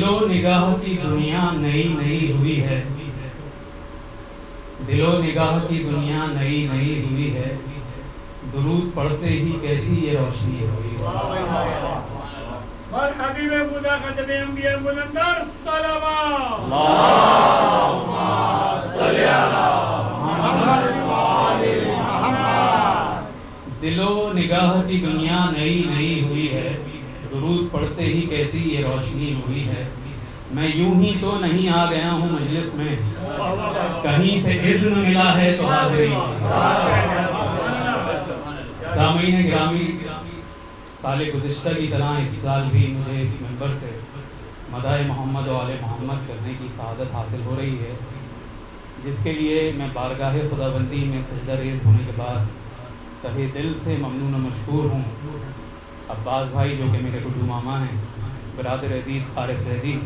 دل و نگاہ کی دنیا نئی نئی ہوئی ہے، دل و نگاہ کی دنیا نئی نئی ہوئی ہے، درود پڑھتے ہی کیسی یہ روشنی ہوئی ہے۔ اور حبیب خدا ختم انبیاء بلندر صلوات اللہم صلی علی محمد وآل محمد۔ دل و نگاہ کی دنیا نئی نئی ہوئی ہے، درود پڑھتے ہی کیسی یہ روشنی ہوئی ہے۔ میں یوں ہی تو نہیں آ گیا ہوں مجلس میں، کہیں سے اذن ملا ہے تو حاضری۔ سامعین گرامی، سال گزشتہ کی طرح اس سال بھی مجھے اس منبر سے مدح محمد و آل محمد کرنے کی سعادت حاصل ہو رہی ہے، جس کے لیے میں بارگاہ خداوندی میں سجدہ ریز ہونے کے بعد تہہ دل سے ممنون و مشکور ہوں۔ عباس بھائی جو کہ میرے گڈو ماما ہیں، برادر عزیز عارف زیدی،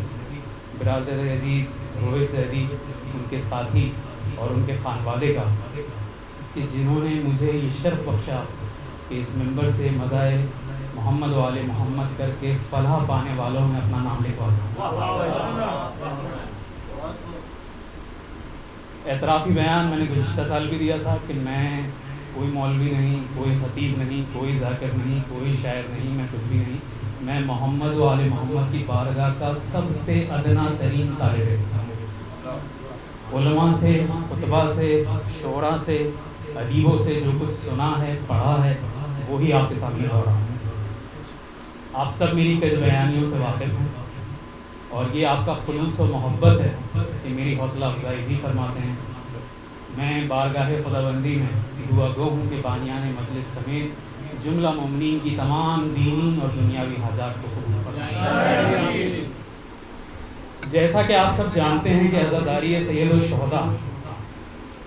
برادر عزیز روہت زیدی، ان کے ساتھی اور ان کے خانوادے کا، کہ جنہوں نے مجھے یہ شرف بخشا کہ اس منبر سے مدح محمد و آل محمد کر کے فلاح پانے والوں میں اپنا نام لکھوا سکوں۔ اعترافی بیان میں نے گزشتہ سال بھی دیا تھا کہ میں کوئی مولوی نہیں، کوئی خطیب نہیں، کوئی ذاکر نہیں، کوئی شاعر نہیں، میں کچھ بھی نہیں، میں محمد و آل محمد کی بارگاہ کا سب سے ادنا ترین طالب علم ہوں۔ علماء سے، خطبہ سے، شعراء سے، ادیبوں سے جو کچھ سنا ہے، پڑھا ہے، وہی آپ کے سامنے ہو رہا ہوں۔ آپ سب میری کچھ بیانیوں سے واقف ہیں، اور یہ آپ کا خلوص و محبت ہے کہ میری حوصلہ افزائی بھی فرماتے ہیں۔ میں بارگاہ خداوندی میں دعا گو ہوں کہ بانیان مجلس سمیت جملہ مومنین کی تمام دینی اور دنیاوی حاجات کو قبول فرمائے۔ جیسا کہ آپ سب جانتے ہیں کہ عزاداری سید الشہداء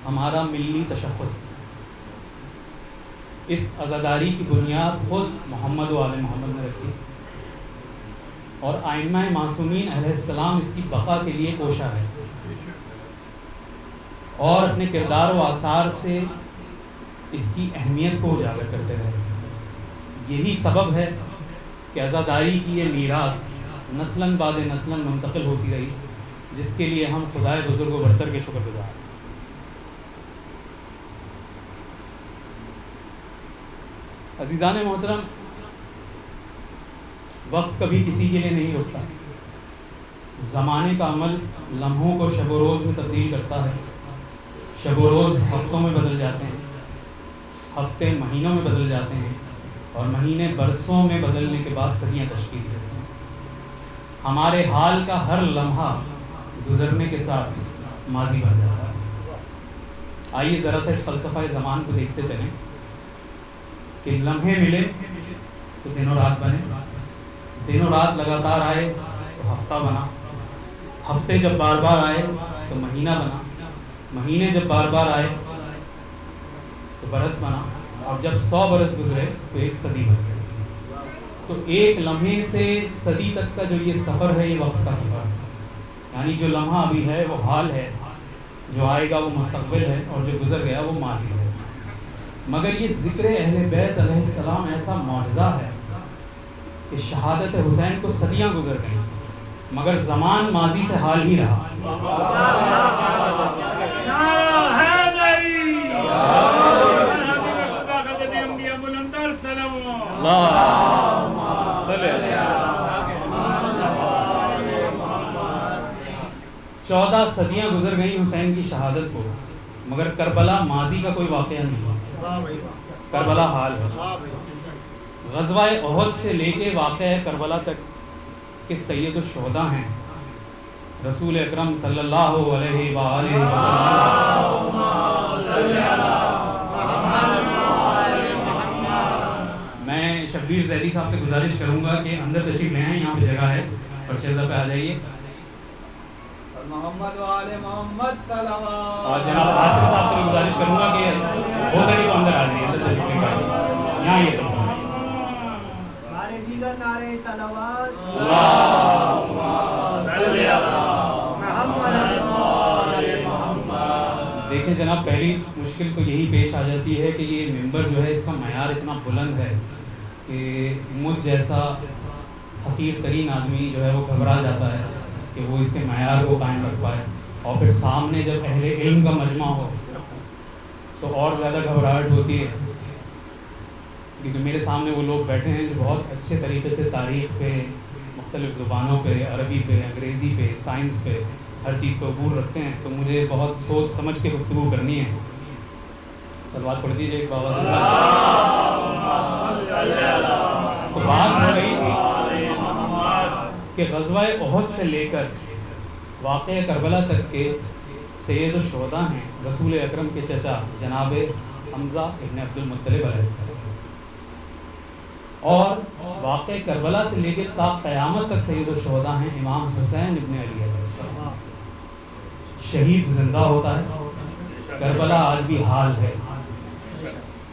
ہمارا ملی تشخص ہے۔ اس عزاداری کی بنیاد خود محمد و آل محمد نے رکھی، اور ائمہ معصومین علیہ السلام اس کی بقا کے لیے کوشاں ہے، اور اپنے کردار و آثار سے اس کی اہمیت کو اجاگر کرتے رہے۔ یہی سبب ہے کہ عزاداری کی یہ میراث نسلاً بعد نسلاً منتقل ہوتی رہی، جس کے لیے ہم خدائے بزرگ و برتر کے شکر گزار ہیں۔ عزیزان محترم، وقت کبھی کسی کے لیے نہیں رکتا۔ زمانے کا عمل لمحوں کو شب و روز میں تبدیل کرتا ہے، شب و روز ہفتوں میں بدل جاتے ہیں، ہفتے مہینوں میں بدل جاتے ہیں، اور مہینے برسوں میں بدلنے کے بعد صدیاں تشکیل دیتے ہیں۔ ہمارے حال کا ہر لمحہ گزرنے کے ساتھ ماضی بن جاتا ہے۔ آئیے ذرا سا اس فلسفہ زمان کو دیکھتے چلیں کہ لمحے ملے تو دن و رات بنے، دن و رات لگاتار آئے تو ہفتہ بنا، ہفتے جب بار بار آئے تو مہینہ بنا، مہینے جب بار بار آئے تو برس بنا، اور جب 100 برس گزرے تو ایک صدی بن گئی۔ تو ایک لمحے سے صدی تک کا جو یہ سفر ہے، یہ وقت کا سفر ہے، یعنی جو لمحہ ابھی ہے وہ حال ہے، جو آئے گا وہ مستقبل ہے، اور جو گزر گیا وہ ماضی ہے۔ مگر یہ ذکر اہل بیت علیہ السلام ایسا معجزہ ہے کہ شہادت حسین کو صدیاں گزر گئیں، مگر زمان ماضی سے حال ہی رہا۔ چودہ صدیاں گزر گئیں حسین کی شہادت کو، مگر کربلا ماضی کا کوئی واقعہ نہیں، کربلا حال ہے۔ غزوہ احد سے لے کے واقعہ کربلا تک کہ سید الشہداء ہیں رسول اکرم صلی اللہ علیہ وآلہ وسلم۔ میں شبیر زیدی صاحب سے گزارش کروں گا کہ اندر تشریف لے آئیں، یہاں پہ جگہ ہے، پرچیزہ پہ آ جائیے۔ محمد و آل محمد صلوات۔ اور جناب عاصم صاحب سے بھی گزارش کروں گا کہ ہو سکے تو اندر آ جائیے، اندر تشریف لے آئیے، یہاں یہ تو نعرے دیگر نعرے صلوات، اللہم صلی علی محمد و آل محمد۔ دیکھیں جناب، پہلی مشکل تو یہی پیش آ جاتی ہے کہ یہ ممبر جو ہے اس کا معیار اتنا بلند ہے کہ مجھ جیسا حقیر ترین آدمی جو ہے وہ گھبرا جاتا ہے کہ وہ اس کے معیار کو قائم رکھ پائے، اور پھر سامنے جب اہل علم کا مجمع ہو تو اور زیادہ گھبراہٹ ہوتی ہے، کیونکہ میرے سامنے وہ لوگ بیٹھے ہیں جو بہت اچھے طریقے سے تاریخ پہ، مختلف زبانوں پہ، عربی پہ، انگریزی پہ، سائنس پہ، ہر چیز کو عبور رکھتے ہیں، تو مجھے بہت سوچ سمجھ کے گفتگو کرنی ہے۔ صلوات پڑھ دیجیے بابا سے۔ تو بات ہو رہی تھی کہ غزوہ احد سے لے کر واقعہ کربلا تک کے سید الشہداء ہیں رسول اکرم کے چچا جناب حمزہ ابن عبد المطلب علیہ السلام، اور واقعہ کربلا سے لے کے تا قیامت تک سید الشہداء ہیں امام حسین ابن علی علیہ السلام۔ شہید زندہ ہوتا ہے، کربلا آج بھی حال ہے،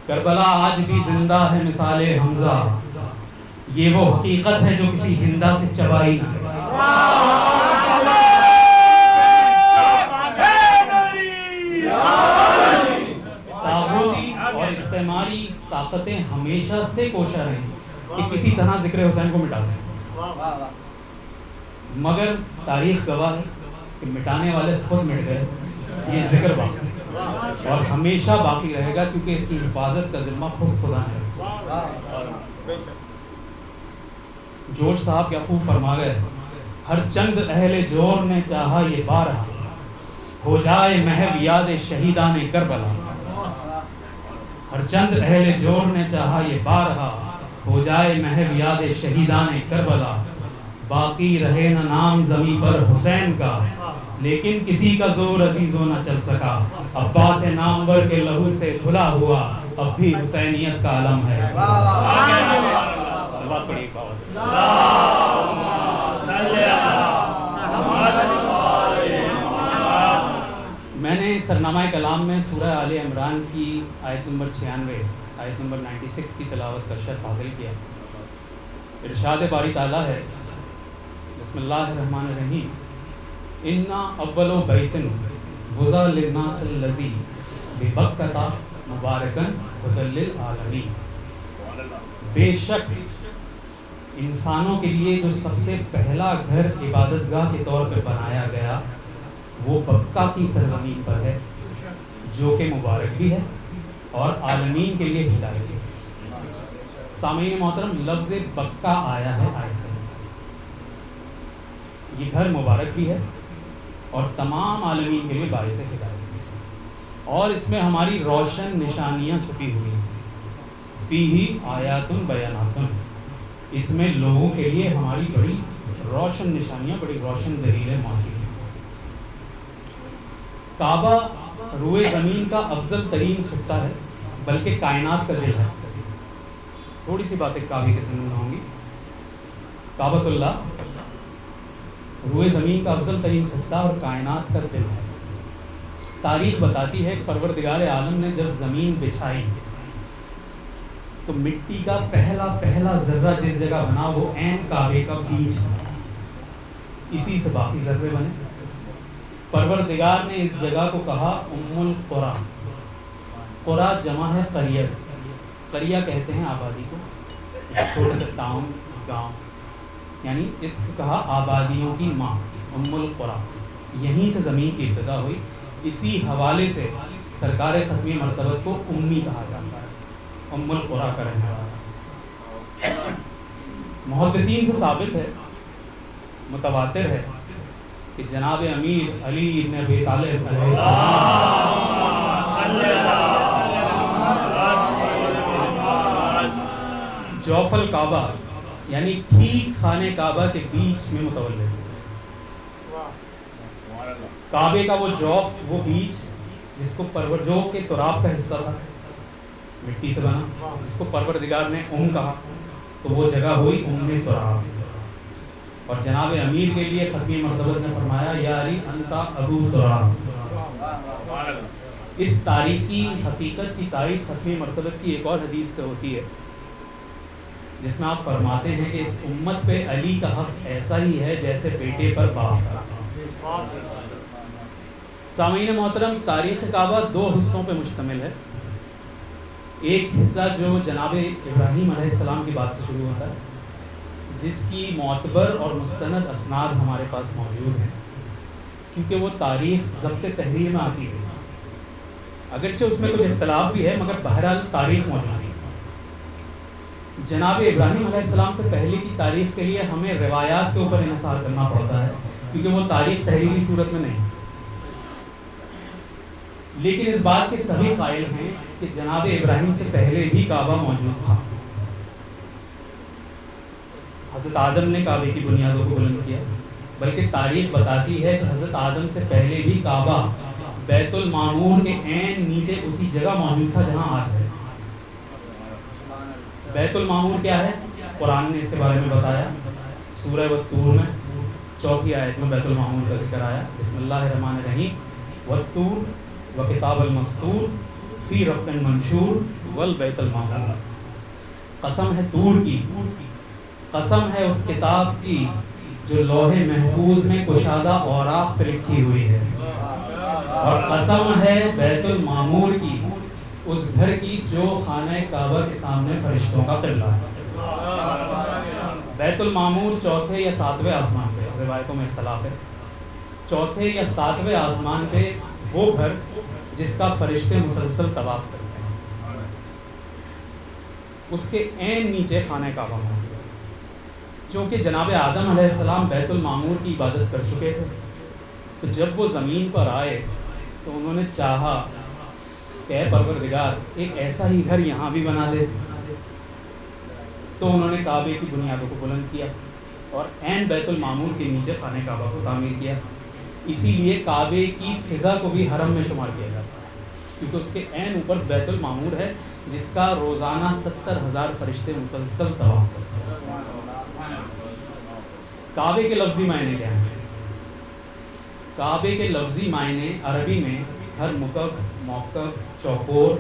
کربلا آج بھی زندہ ہے مثال حمزہ، یہ وہ حقیقت ہے جو کسی ہندا سے چبائی نہ ہے۔ تاغوتی اور استعماری طاقتیں ہمیشہ سے کوشاں رہیں کہ کسی طرح ذکر حسین کو مٹا دیں، مگر تاریخ گواہ ہے کہ مٹانے والے خود مٹ گئے، یہ ذکر باقی اور ہمیشہ باقی رہے گا، کیونکہ اس کی حفاظت کا ذمہ خود خدا ہے۔ جوش صاحب کیا خوب فرما گئے، ہر چند اہل جور نے چاہا یہ بارہ، ہو جائے محو یاد شہیدان کربلا۔ ہر چند اہل جور نے چاہا یہ بارہ، ہو جائے محو یاد شہیدان کربلا۔ باقی رہے نہ نام زمیں پر حسین کا، لیکن کسی کا زور عزیزوں نہ چل سکا۔ عباس نامور کے لہو سے دھلا ہوا، اب بھی حسینیت کا علم ہے۔ بات پڑی میں نے سرنامہ کلام میں سورہ آل عمران کی آیت نمبر 96 آیت نمبر 96 کی تلاوت کا شرف حاصل کیا۔ ارشاد باری تعالیٰ ہے، بسم اللہ الرحمن الرحیم، اِنَّا اَوَّلُ بَيْتٍ وُضِعَ لِلنَّاسِ الَّذِي بِبَکَّةَ مُبَارَکًا ھُدًى لِلْعَالَمِینَ۔ بے شک انسانوں کے لیے جو سب سے پہلا گھر عبادت گاہ کے طور پہ بنایا گیا وہ بکہ کی سرزمین پر ہے، جو کہ مبارک بھی ہے اور عالمین کے لیے ہدایت ہے۔ سامعین محترم، لفظ بکہ آیا ہے آیت میں، یہ گھر مبارک بھی ہے اور تمام عالمین کے لیے باعث ہدایت ہے، اور اس میں ہماری روشن نشانیاں چھپی ہوئی ہیں۔ فیہ آیات بینات، اس میں لوگوں کے لیے ہماری بڑی روشن نشانیاں، بڑی روشن دلیلیں موجود ہیں۔ کعبہ روئے زمین کا افضل ترین خطہ ہے، بلکہ کائنات کا دل ہے۔ تھوڑی سی باتیں کعبے کے سامنے ہوں گی۔ کعبۃ اللہ روئے زمین کا افضل ترین خطہ اور کائنات کا دل ہے۔ تاریخ بتاتی ہے کہ پروردگار عالم نے جب زمین بچھائی تو مٹی کا پہلا ذرہ جس جگہ بنا وہ عین کعبے کا بیج تھا، اسی سے باقی ذرے بنے۔ پروردگار نے اس جگہ کو کہا ام القریٰ۔ قریٰ جمع ہے قریہ، قریہ کہتے ہیں آبادی کو، چھوٹے سے ٹاؤن، گاؤں، یعنی اس کو کہا آبادیوں کی ماں، ام القریٰ۔ یہیں سے زمین کی ابتدا ہوئی، اسی حوالے سے سرکار ختمی مرتبت کو امی کہا جاتا ہے، ام القریٰ کا رہنے والا۔ محدثین سے ثابت ہے، متواتر ہے کہ جناب امیر علی بن ابی طالب علیہ السلام جوف الکعبہ یعنی ٹھیک خانے کعبہ کے بیچ میں متولد ہے۔ کعبے کا وہ جوف، وہ بیچ جس کو جو کے تراب کا حصہ تھا، مٹی سے بنا، جس کو پروردگار نے کہا، تو وہ جگہ ہوئی تراب۔ اور جناب امیر کے لیے ختمی مرتبت نے فرمایا یا علی انتا ابو تراب۔ اس تاریخی حقیقت کی تاریخ ختمی مرتبت کی ایک اور حدیث سے ہوتی ہے، جس میں آپ فرماتے ہیں کہ اس امت پہ علی کا حق ایسا ہی ہے جیسے بیٹے پر باپ کا۔ سامعین محترم، تاریخ کعبہ دو حصوں پہ مشتمل ہے۔ ایک حصہ جو جناب ابراہیم علیہ السلام کی بات سے شروع ہوتا ہے، جس کی معتبر اور مستند اسناد ہمارے پاس موجود ہیں، کیونکہ وہ تاریخ ضبط تحریر میں آتی ہے، اگرچہ اس میں کچھ اختلاف بھی ہے مگر بہرحال تاریخ موجود ہے۔ جناب ابراہیم علیہ السلام سے پہلے کی تاریخ کے لیے ہمیں روایات کے اوپر انحصار کرنا پڑتا ہے، کیونکہ وہ تاریخ تحریری صورت میں نہیں۔ لیکن اس بات کے سبھی قائل ہیں کہ جناب ابراہیم سے پہلے بھی کعبہ موجود تھا۔ حضرت آدم نے کعبے کی بنیادوں کو بلند کیا، بلکہ تاریخ بتاتی ہے کہ حضرت آدم سے پہلے بھی کعبہ بیت المعمور کے عین نیچے اسی جگہ موجود تھا جہاں آج ہے۔ بیت المعمور کیا ہے؟ قرآن نے اس کے بارے میں بتایا، سورہ والطور میں 4 آیت میں بیت المعمور کا ذکر آیا۔ بسم اللہ الرحمن الرحیم، والطور وکتاب المسطور فی رق منشور والبیت المعمور۔ قسم ہے طور کی، قسم ہے اس کتاب کی جو لوح محفوظ میں کشادہ اوراق پہ لکھی ہوئی ہے، اور قسم ہے بیت المعمور کی، اس گھر کی جو خانہ کعبہ کے سامنے فرشتوں کا قبلہ ہے۔ بیت المعمور 4 یا 7ویں آسمان پہ، روایتوں میں اختلاف ہے، 4 یا 7ویں آسمان پہ وہ گھر جس کا فرشتے مسلسل طواف کرتے ہیں، اس کے عین نیچے خانہ کعبہ موجود ہے۔ چونکہ جناب آدم علیہ السلام بیت المعمور کی عبادت کر چکے تھے، تو جب وہ زمین پر آئے تو انہوں نے چاہا کہ اے پروردگار ایک ایسا ہی گھر یہاں بھی بنا دے، تو انہوں نے کعبے کی بنیادوں کو بلند کیا اور عین بیت المعمور کے نیچے خانہ کعبہ کو تعمیر کیا۔ اسی لیے کعبے کی فضا کو بھی حرم میں شمار کیا جاتا ہے، کیونکہ اس کے عین اوپر بیت المعمور ہے جس کا روزانہ 70,000 فرشتے مسلسل طواف کرتے ہیں۔ کعبے کے لفظی معنی کیا ہیں؟ کعبے کے لفظی معنی عربی میں ہر مکعب، موقف، چوکور،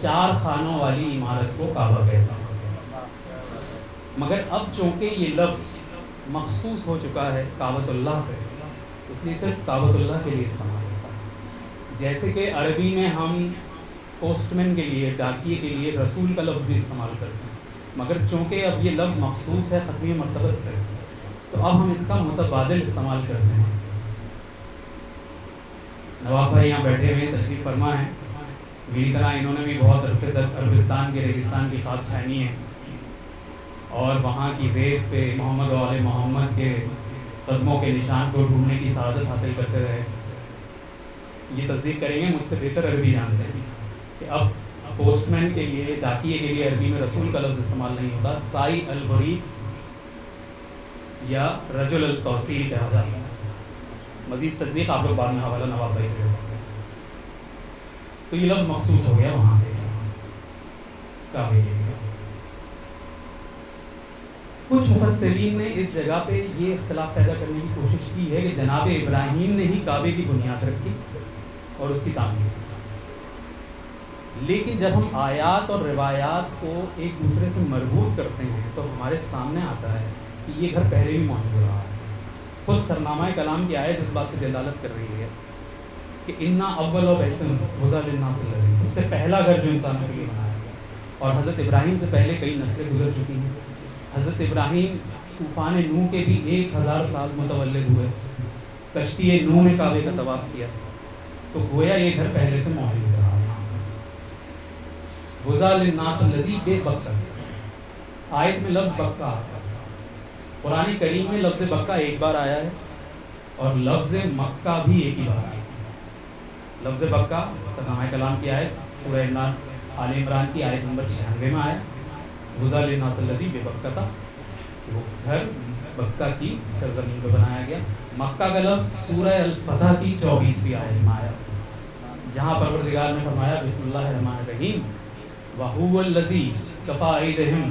4 خانوں والی عمارت کو کعبہ کہتے ہیں۔ مگر اب چونکہ یہ لفظ مخصوص ہو چکا ہے کعبۃ اللہ سے، اس لیے صرف کعبۃ اللہ کے لیے استعمال ہوتا ہے۔ جیسے کہ عربی میں ہم پوسٹ مین کے لیے، ڈاکیے کے لیے رسول کا لفظ بھی استعمال کرتے ہیں، مگر چونکہ اب یہ لفظ مخصوص ہے ختمی مرتبت سے، تو اب ہم اس کا متبادل استعمال کرتے ہیں۔ نواب بھائی یہاں بیٹھے ہوئے تشریف فرما ہیں، میری طرح انہوں نے بھی بہت عرصے تک عربستان کے ریگستان کی خاک چھانی ہے، اور وہاں کی ریت پہ محمد و آل محمد کے قدموں کے نشان کو ڈھونڈنے کی سعادت حاصل کرتے رہے۔ یہ تصدیق کریں گے، مجھ سے بہتر عربی جانتے ہیں کہ اب پوسٹ مین کے لیے، ڈاکیے کے لیے عربی میں رسول کا لفظ استعمال نہیں ہوتا، سائی البریق یا رجل التوصیل کہا جاتا ہے۔ مزید تصدیق آپ لوگ بعد میں حوالہ نواب بھائی سے لے سکتے ہیں۔ تو یہ لفظ مخصوص ہو گیا وہاں پہ کعبے کے لیے۔ کچھ مفسرین نے اس جگہ پہ یہ اختلاف پیدا کرنے کی کوشش کی ہے کہ جناب ابراہیم نے ہی کعبے کی بنیاد رکھی اور اس کی تعمیر کی، لیکن جب ہم آیات اور روایات کو ایک دوسرے سے مربوط کرتے ہیں تو ہمارے سامنے آتا ہے کہ یہ گھر پہلے بھی موجود رہا ہے۔ خود سرنامہ کلام کی آیت اس بات کی دلالت کر رہی ہے کہ انا اول بیت وضع للناس الذی، سب سے پہلا گھر جو انسانوں کے لیے بنایا گیا، اور حضرت ابراہیم سے پہلے کئی نسلیں گزر چکی ہیں۔ حضرت ابراہیم طوفان نوح کے بھی 1000 سال متولد ہوئے، کشتی نوح نے کعبے کا طواف کیا، تو گویا یہ گھر پہلے سے موجود رہا۔ وضع للناس الذی بے بکہ، آیت میں لفظ بکہ آتا ہے، قرآن کریم میں لفظ بکہ ایک بار آیا ہے اور لفظ مکہ بھی ایک ہی بار آیا ہے۔ لفظ بکہ سرنامہ کلام کی آیت سورہ آل عمران کی آیت نمبر 96 میں آیا، وضع للناس الذی بے بکہ تھا، وہ گھر بکہ کی سرزمین پہ بنایا گیا۔ مکہ کا لفظ سورہ الفتح کی 24ویں آیت میں آیا، جہاں پروردگار نے فرمایا بسم اللہ الرحمن الرحیم وَهُوَ الَّذِي كَفَىٰ أَيْدِيَهُمْ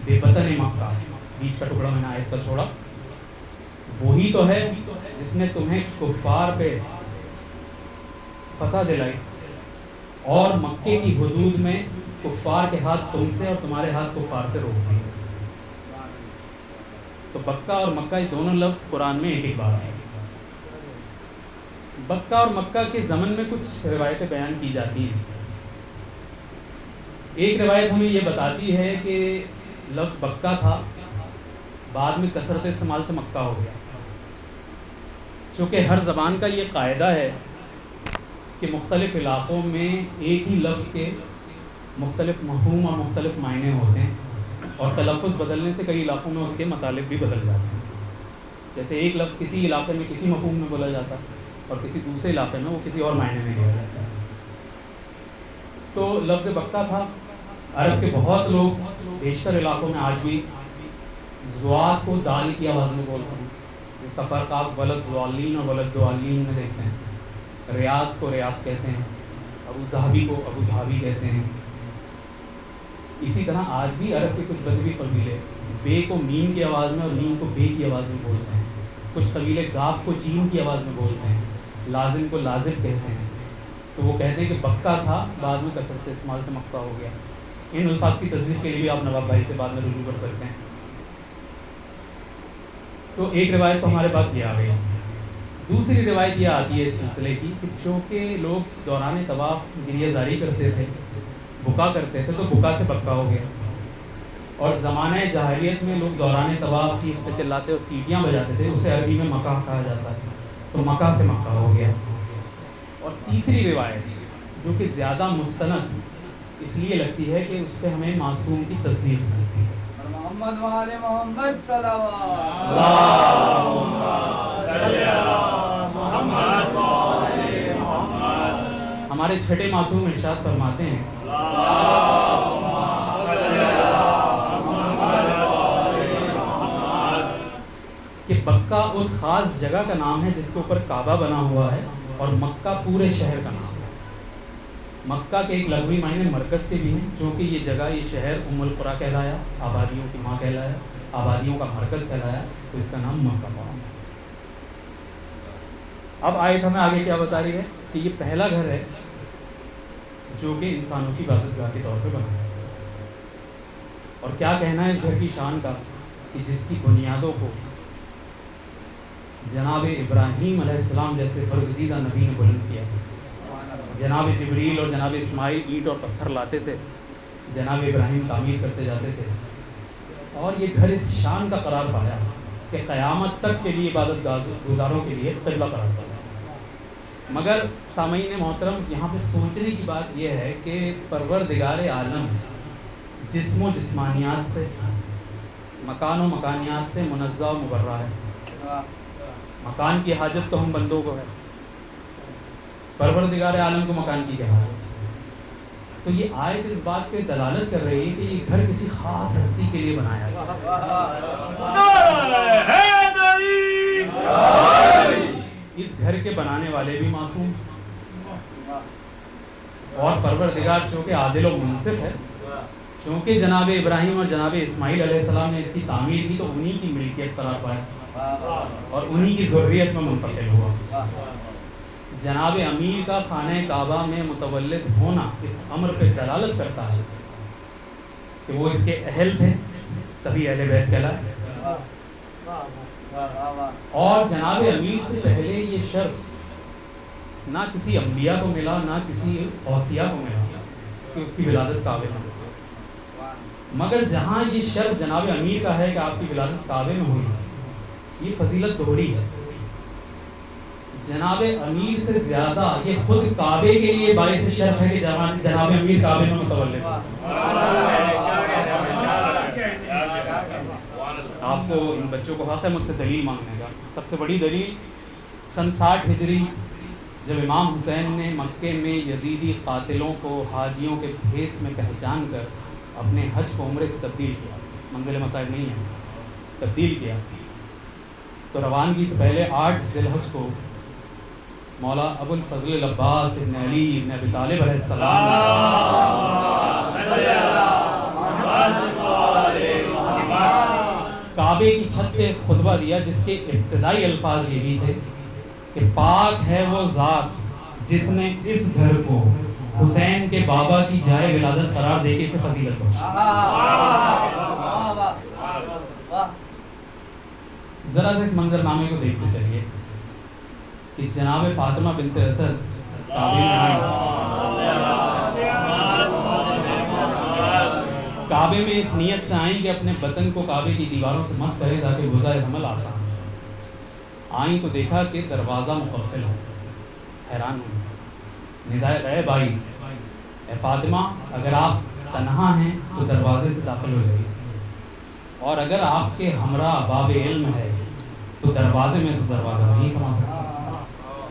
بِبَطْنِ مَكَّةَ، بیچ کا ٹکڑا میں نے آیت کا چھوڑا، وہی تو ہے جس نے تمہیں کفار پہ فتح دلائی اور مکے کی حدود میں کفار کے ہاتھ تم سے اور تمہارے ہاتھ کفار سے روک دیے۔ تو بکہ اور مکہ یہ دونوں لفظ قرآن میں ایک ایک بار آئے۔ بکہ اور مکہ کے زمن میں کچھ روایتیں بیان کی جاتی ہیں۔ ایک روایت ہمیں یہ بتاتی ہے کہ لفظ بکہ تھا بعد میں کثرت استعمال سے مکہ ہو گیا. چونکہ ہر زبان کا یہ قاعدہ ہے کہ مختلف علاقوں میں ایک ہی لفظ کے مختلف مفہوم اور مختلف معنی ہوتے ہیں، اور تلفظ بدلنے سے کئی علاقوں میں اس کے مطالب بھی بدل جاتے ہیں. جیسے ایک لفظ کسی علاقے میں کسی مفہوم میں بولا جاتا ہے اور کسی دوسرے علاقے میں وہ کسی اور معنی میں بولا جاتا ہے. تو لفظ بکا تھا. عرب کے بہت لوگ بیشتر علاقوں میں آج بھی زواد کو دال کی آواز میں بولتے ہیں، جس کا فرق آپ ولد زوالین اور ولد دوالین میں دیکھتے ہیں. ریاض کو ریاض کہتے ہیں، ابو ظہبی کو ابو دھابی کہتے ہیں. اسی طرح آج بھی عرب کے کچھ بدوی قبیلے بے کو میم کی آواز میں اور میم کو بے کی آواز میں بولتے ہیں. کچھ قبیلے گاف کو جیم کی آواز میں بولتے ہیں، لازم کو لازم کہتے ہیں. تو وہ کہتے ہیں کہ بکا تھا، بعد میں کثرت استعمال سے مکہ ہو گیا. ان الفاظ کی تصدیق کے لیے بھی آپ نواب بھائی سے بعد میں رجوع کر سکتے ہیں. تو ایک روایت تو ہمارے پاس یہ آ گئی. دوسری روایت یہ آتی ہے اس سلسلے کی کہ چونکہ لوگ دوران طواف گریہ زاری کرتے تھے، بکا کرتے تھے، تو بکا سے بکا ہو گیا. اور زمانہ جاہلیت میں لوگ دوران طواف چیختے چلاتے اور سیٹیاں بجاتے تھے، اسے عربی میں مکہ کہا جاتا ہے، تو مکہ سے مکہ ہو گیا. اور تیسری روایت جو کہ زیادہ مستند اس لیے لگتی ہے کہ اس پہ ہمیں معصوم کی تصدیق ملتی ہے. محمد وآل محمد صلوات. ہمارے چھٹے معصوم ارشاد فرماتے ہیں کہ بکہ اس خاص جگہ کا نام ہے جس کے اوپر کعبہ بنا ہوا ہے، اور مکہ پورے شہر کا نام ہے. مکہ کے ایک لغوی معنی مرکز کے بھی ہیں، چونکہ یہ جگہ، یہ شہر ام القریٰ کہلایا، آبادیوں کی ماں کہلایا، آبادیوں کا مرکز کہلایا، تو اس کا نام مکہ پڑا. اب آیت ہمیں آگے کیا بتا رہی ہے کہ یہ پہلا گھر ہے جو کہ انسانوں کی عبادت گاہ کے طور پہ بنا ہے. اور کیا کہنا ہے اس گھر کی شان کا کہ جس کی بنیادوں کو جناب ابراہیم علیہ السلام جیسے برگزیدہ نبی نے بلند کیا. جناب جبریل اور جناب اسماعیل اینٹ اور پتھر لاتے تھے، جناب ابراہیم تعمیر کرتے جاتے تھے، اور یہ گھر اس شان کا قرار پایا کہ قیامت تک کے لیے عبادت گزاروں کے لیے قبلہ قرار پایا. مگر سامعین محترم، یہاں پہ سوچنے کی بات یہ ہے کہ پروردگار عالم جسم و جسمانیات سے، مکان و مکانیات سے منزہ و مبرہ ہے. مکان کی حاجت تو ہم بندوں کو ہے، پروردگار عالم کو مکان کی کیا حاجت. تو یہ آیت اس بات پہ دلالت کر رہی ہے کہ یہ گھر کسی خاص ہستی کے لیے بنایا گیا. اس گھر کے بنانے والے بھی معصوم، اور پروردگار چونکہ عادل و منصف ہے، چونکہ جناب ابراہیم اور جناب اسماعیل علیہ السلام نے اس کی تعمیر کی، تو انہی کی ملکیت قرار پایا اور انہی کی ذریت میں منتقل ہوا. جناب امیر کا خانہ کعبہ میں متولد ہونا اس امر پہ دلالت کرتا ہے کہ وہ اس کے اہل تھے، تبھی اہل بیت کہلائے. اور جناب امیر سے پہلے یہ شرف نہ کسی انبیاء کو ملا، نہ کسی اوصیاء کو ملا کہ اس کی ولادت کعبے میں ہوئی. مگر جہاں یہ شرف جناب امیر کا ہے کہ آپ کی ولادت کعبے میں ہوئی، یہ فضیلت دوہری ہے. جناب امیر سے زیادہ یہ خود کعبے کے لیے باعث شرف ہے کہ جناب امیر کعبے میں متولد. آپ کو ان بچوں کو حق ہے مجھ سے دلیل مانگنے کا. سب سے بڑی دلیل سن 60 ہجری جب امام حسین نے مکے میں یزیدی قاتلوں کو حاجیوں کے بھیس میں پہچان کر اپنے حج کو عمرے سے تبدیل کیا، منزل مسائل نہیں ہے، تبدیل کیا، تو روانگی سے پہلے 8 ذی الحج کو مولا ابو الفضل العباس ابن علی ابن ابی طالب علیہ السلام کعبے کی چھت سے خطبہ دیا، جس کے ابتدائی الفاظ یہ بھی تھے کہ پاک ہے وہ ذات جس نے اس گھر کو حسین کے بابا کی جائے ولادت قرار دے کے اسے فضیلت بخشی. ذرا سے اس منظر نامے کو دیکھتے چلیے کہ جناب فاطمہ بنت اسد کعبے کعبے میں اس نیت سے آئیں کہ اپنے بدن کو کعبے کی دیواروں سے مس کریں تاکہ گزار حمل آسان ہو۔ آئیں تو دیکھا کہ دروازہ مقفل ہے، حیران ہوئی، ندائے غیب آئی، اے فاطمہ اگر آپ تنہا ہیں تو دروازے سے داخل ہو جائیے، اور اگر آپ کے ہمراہ باب علم ہے تو دروازے میں تو دروازہ نہیں سما سکتا۔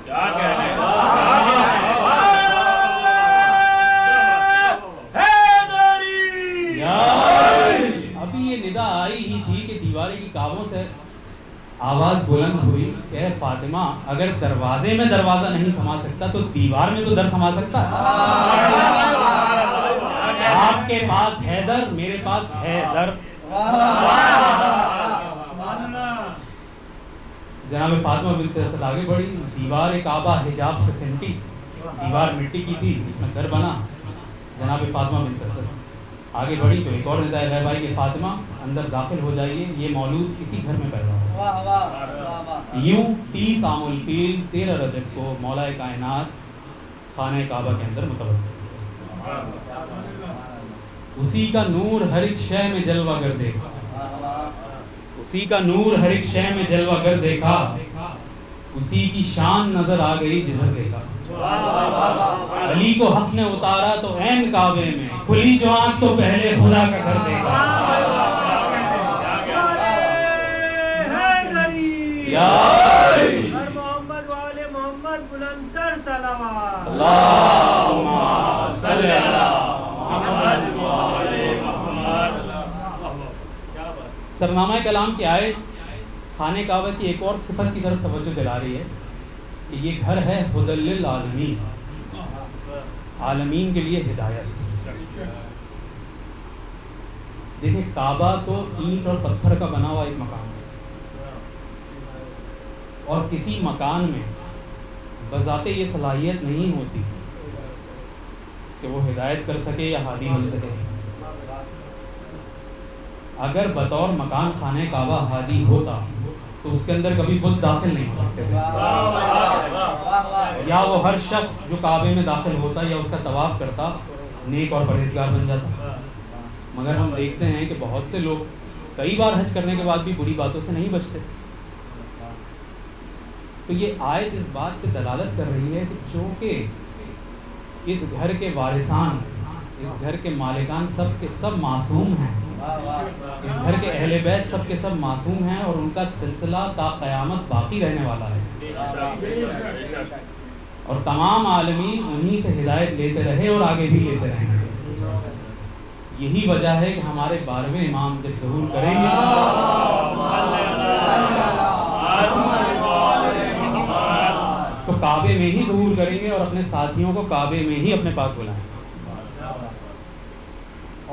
کیا کہنا ہے؟ ابھی یہ ندا آئی ہی تھی کہ دیوارے کی کعبوں سے آواز بلند ہوئی کہ اے فاطمہ اگر دروازے میں دروازہ نہیں سما سکتا تو دیوار میں تو در سما سکتا ہے۔ آپ کے پاس ہے در، میرے پاس ہے در۔ جناب فاطمہ بنت اسد آگے بڑھی، دیوار کعبہ حجاب سے سمٹی، دیوار مٹی کی تھی، اس میں در بنا۔ جناب فاطمہ بنت اسد آگے بڑھی تو ایک اور ندائے غیب آئی کہ فاطمہ اندر داخل ہو جائیے، یہ مولود اسی گھر میں پیدا ہوا۔ یوں 30 عام الفیل 13 رجب کو مولا کائنات خانہ کعبہ کے اندر متوجہ، اسی کا نور ہر ایک شے میں جلوہ گر دیکھا، اسی کا نور ہر ایک شے میں جلوہ گر دیکھا، اسی کی شان نظر آ گئی جدھر دیکھا۔ علی کو حق نے اتارا تو عین کعبے میں، کھلی جو آنکھ تو پہلے خدا کا گھر دیکھا۔ محمد والے محمد بلند تر صلوات۔ اللہم صلی علی محمد وعلی محمد۔ سرنامہ کلام کی آیت خانہ کعبہ کی ایک اور صفت کی طرف توجہ دلا رہی ہے کہ یہ گھر ہے ہدی للعالمین، عالمین کے لیے ہدایت۔ دیکھیں کعبہ تو اینٹ اور پتھر کا بنا ہوا ایک مکان ہے، اور کسی مکان میں بذات یہ صلاحیت نہیں ہوتی کہ وہ ہدایت کر سکے یا ہادی بن سکے۔ اگر بطور مکان خانہ کعبہ ہادی ہوتا تو اس کے اندر کبھی بت داخل نہیں ہو سکتے تھے، یا وہ ہر شخص جو کعبے میں داخل ہوتا یا اس کا طواف کرتا نیک اور پرہیزگار بن جاتا۔ مگر ہم دیکھتے ہیں کہ بہت سے لوگ کئی بار حج کرنے کے بعد بھی بری باتوں سے نہیں بچتے۔ تو یہ آیت اس بات پہ دلالت کر رہی ہے کہ چونکہ اس گھر کے وارثان، اس گھر کے مالکان سب کے سب معصوم ہیں، اس گھر کے اہل بیت سب کے سب معصوم ہیں، اور ان کا سلسلہ تا قیامت باقی رہنے والا ہے، اور تمام عالمین انہی سے ہدایت لیتے رہے اور آگے بھی لیتے رہیں گے۔ یہی وجہ ہے کہ ہمارے 12ویں امام جب ظہور کریں گے تو کعبے میں ہی ظہور کریں گے اور اپنے ساتھیوں کو کعبے میں ہی اپنے پاس بلائیں گے۔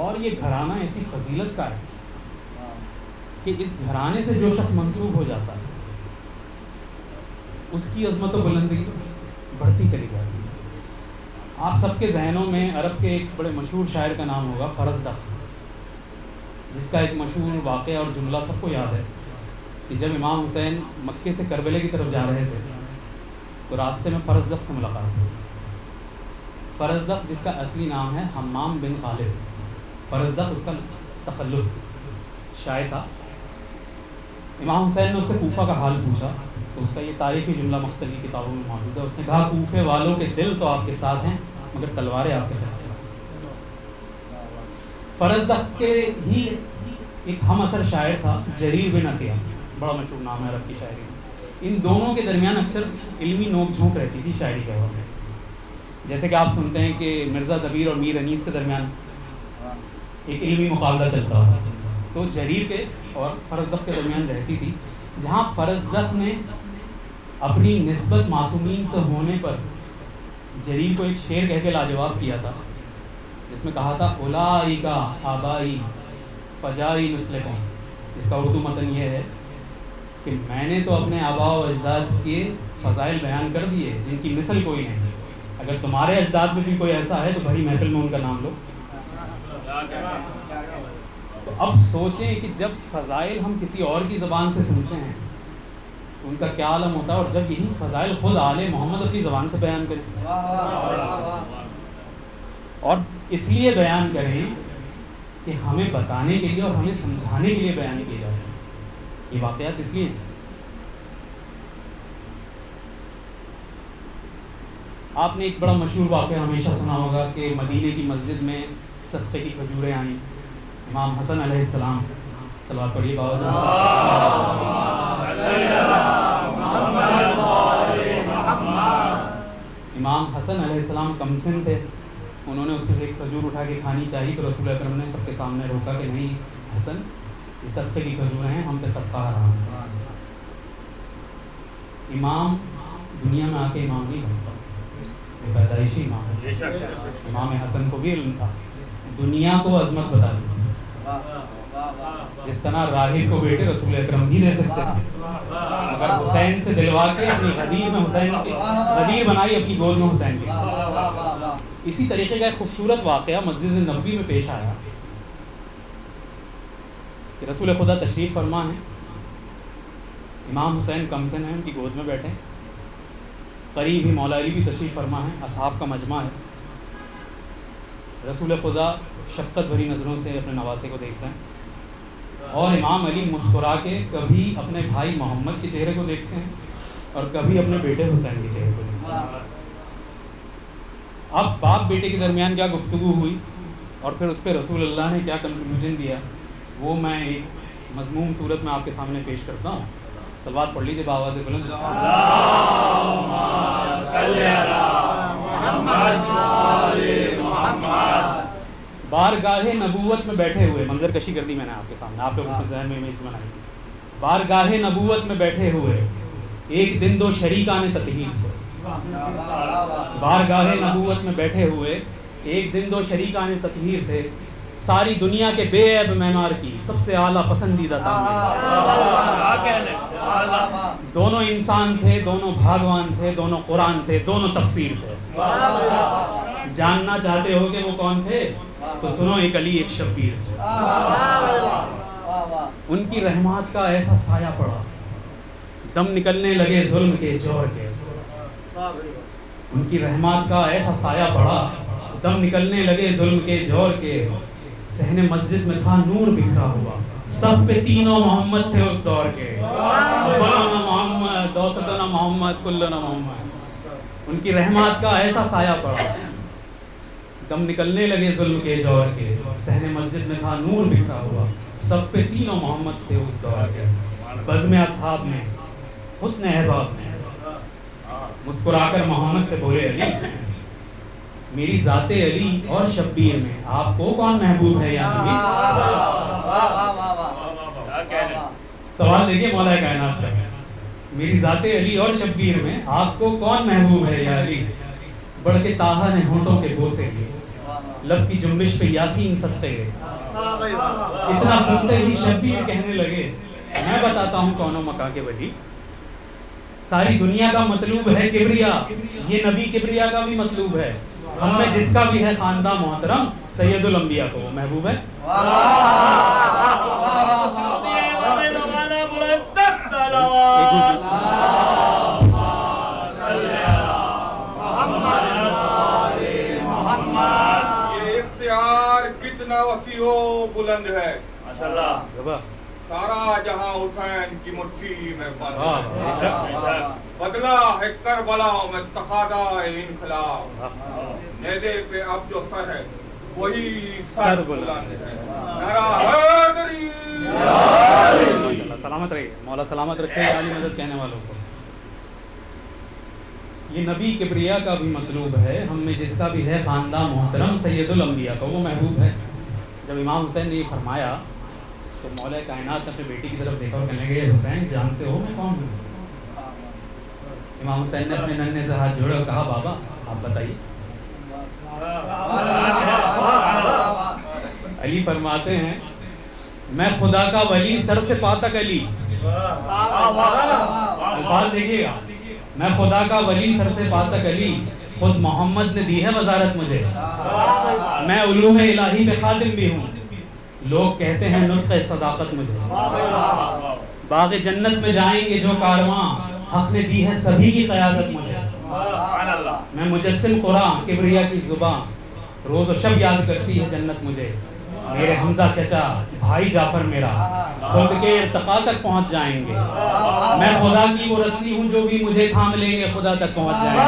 اور یہ گھرانہ ایسی فضیلت کا ہے کہ اس گھرانے سے جو شخص منسوب ہو جاتا ہے اس کی عظمت و بلندی بڑھتی چلی جاتی ہے۔ آپ سب کے ذہنوں میں عرب کے ایک بڑے مشہور شاعر کا نام ہوگا فرزدق، جس کا ایک مشہور واقعہ اور جملہ سب کو یاد ہے کہ جب امام حسین مکے سے کربلے کی طرف جا رہے تھے تو راستے میں فرزدق سے ملاقات ہوئی۔ فرزدق جس کا اصلی نام ہے حمام بن خالد، فرزدق اس کا تخلص شاعر تھا۔ امام حسین نے اس سے کوفہ کا حال پوچھا تو اس کا یہ تاریخی جملہ مختلف کتابوں میں موجود ہے۔ اس نے کہا کوفے والوں کے دل تو آپ کے ساتھ ہیں مگر تلواریں آپ کے خلاف ہیں۔ فرزدق کے ہی ایک ہم اثر شاعر تھا جریر بن عطیہ، بڑا مشہور نام ہے عرب کی شاعری میں۔ ان دونوں کے درمیان اکثر علمی نوک جھونک رہتی تھی شاعری کے حوالے سے، جیسے کہ آپ سنتے ہیں کہ مرزا دبیر اور میر انیس کے درمیان ایک علمی مقابلہ چلتا ہے، تو جریر کے اور فرزدق کے درمیان رہتی تھی، جہاں فرزدق نے اپنی نسبت معصومین سے ہونے پر جریر کو ایک شعر کہہ کے لاجواب کیا تھا، جس میں کہا تھا اولئک آبائی فجائی نسلکم۔ اس کا اردو متن یہ ہے کہ میں نے تو اپنے آباء و اجداد کے فضائل بیان کر دیے جن کی مثل کوئی نہیں، اگر تمہارے اجداد میں بھی کوئی ایسا ہے تو بھائی محفل میں ان کا نام لو۔ تو اب سوچیں کہ جب فضائل ہم کسی اور کی زبان سے سنتے ہیں تو ان کا کیا عالم ہوتا ہے، اور جب یہی فضائل خود آل محمد اپنی زبان سے بیان کریں، اور اس لیے بیان کریں کہ ہمیں بتانے کے لیے اور ہمیں سمجھانے کے لیے بیان کیے جاتے ہیں. یہ واقعات اس لیے ہیں. آپ نے ایک بڑا مشہور واقعہ ہمیشہ سنا ہوگا کہ مدینے کی مسجد میں صدقے کی کھجوریں آئیں. امام حسن علیہ السلام، صلوات پڑھیے باوجود. امام حسن علیہ السلام کمسن تھے. انہوں نے اس میں سے ایک کھجور اٹھا کے کھانی چاہی تو رسول اکرم نے سب کے سامنے روکا کہ نہیں حسن، یہ صدقے کی کھجوریں ہیں، ہم پہ صدقہ حرام ہے. امام دنیا میں آ کے امام نہیں بنتا، یہ پیدائشی امام ہے. امام حسن کو بھی علم تھا، دنیا کو عظمت بتا دی. جس طرح راہب کو بیٹے رسول اکرم بھی دے سکتے تھے، مگر حسین سے دلوا کے اپنی غدیر میں حسین کی غدیر بنائی، اپنی گود میں حسین کی. اسی طریقے کا ایک خوبصورت واقعہ مسجد نبوی میں پیش آیا کہ رسول خدا تشریف فرما ہے، امام حسین کمسن ہیں، ان کی گود میں بیٹھے، قریب ہی مولا علی بھی تشریف فرما ہے، اصحاب کا مجمع ہے. رسول خدا شفقت بھری نظروں سے اپنے نواسے کو دیکھتے ہیں اور امام علی مسکرا کے کبھی اپنے بھائی محمد کے چہرے کو دیکھتے ہیں اور کبھی اپنے بیٹے حسین کے چہرے کو دیکھتے ہیں. اب باپ بیٹے کے درمیان کیا گفتگو ہوئی اور پھر اس پہ رسول اللہ نے کیا کنکلوژن دیا، وہ میں ایک مضموم صورت میں آپ کے سامنے پیش کرتا ہوں. صلوات پڑھ لیجیے بآواز بلند. بارگاہ نبوت میں بیٹھے ہوئے، منظر کشی کر دی میں نے آپ کے سامنے، آپ لوگوں کے ذہن میں امیج بنائی. بارگاہ نبوت میں بیٹھے ہوئے ایک دن دو شریکان تطہیر تھے. بارگاہ نبوت میں بیٹھے ہوئے ایک دن دو شریکان تطہیر تھے، ساری دنیا کے بے عیب معمار کی سب سے اعلیٰ پسندیدہ تعمیر. دونوں انسان تھے، دونوں بھاگوان تھے، دونوں قرآن تھے، دونوں تفسیر تھے. جاننا چاہتے ہو کہ وہ کون تھے تو سنو، ایک علی ایک شبیر تھے. ان کی رحمات کا ایسا سایہ پڑا، دم نکلنے لگے ظلم کے جوہر کے. ان کی رحمات کا ایسا سایہ پڑا، دم نکلنے لگے ظلم کے جوہر کے. صحن مسجد میں تھا نور بکھرا ہوا، صف پہ تینوں محمد تھے اس دور کے، مولانا محمد، دوستنا محمد، کلنا محمد. ان کی رحمات کا ایسا سایہ پڑا، دم نکلنے لگے ظلم کے جوہر کے. صحن مسجد میں تھا نور بکھرا ہوا، صف پہ تینوں محمد تھے اس دور کے. بزم اصحاب میں، حسن احباب میں، مسکرا کر محمد سے بولے علی، میری ذات علی اور شبیر میں آپ کو کون محبوب ہے یا نبی؟ سوال دیکھیے مولا کائنات کا، میری ذات علی اور شبیر میں آپ کو کون محبوب ہے یا علی؟ بڑھ کے طٰہٰ نے ہونٹوں کے بوسے لیے، لب کی جنبش پہ یاسین صدقے گئے. اتنا سنتے ہی شبیر کہنے لگے، میں بتاتا ہوں کون مکہ کے ولی. ساری دنیا کا مطلوب ہے کبریا، یہ نبی کبریا کا بھی مطلوب ہے. ہم میں جس کا بھی ہے خاندان محترم، سید الانبیاء کو وہ محبوب ہے. یہ اختیار کتنا وسیع و بلند ہے، ماشاءاللہ. سارا جہاں حسین کی مٹھی میں بند ہے، بدلا ہے کربلا میں تقاضا انقلاب. نیزے پہ اب جو سر ہے وہی سر بلند ہے. نعرہ حیدری. سلامت رہے مولا، سلامت رکھے عالی مدد کہنے والوں کو. یہ نبی کبریا کا بھی مطلوب ہے، ہم میں جس کا بھی ہے خاندان محترم، سید الانبیاء کا وہ محبوب ہے. جب امام حسین نے یہ فرمایا تو مولا کائنات نے اپنے بیٹی کی طرف دیکھا اور کہنے لگے، حسین جانتے ہو میں کون ہوں؟ امام حسین نے اپنے ننھے سے ہاتھ جوڑے اور کہا، بابا آپ بتائیے. علی فرماتے ہیں، میں خدا کا ولی سر سے پا تک علی. الفاظ دیکھیے گا، میں خدا کا ولی سر سے پا تک علی، خود محمد نے دی ہے وزارت مجھے. میں علوم الہی پہ خادم بھی ہوں، لوگ کہتے ہیں نطق صداقت مجھے. باغ جنت میں جائیں گے جو کارواں، حق نے دی ہے سبھی کی قیادت مجھے. میں مجسم قرآن کبریا کی زبان، روز و شب یاد کرتی ہے جنت مجھے. میرے حمزہ چچا بھائی جعفر میرا خود کے ارتقا تک پہنچ جائیں گے. میں خدا کی وہ رسی ہوں جو بھی مجھے تھام لیں گے خدا تک پہنچ جائیں گے.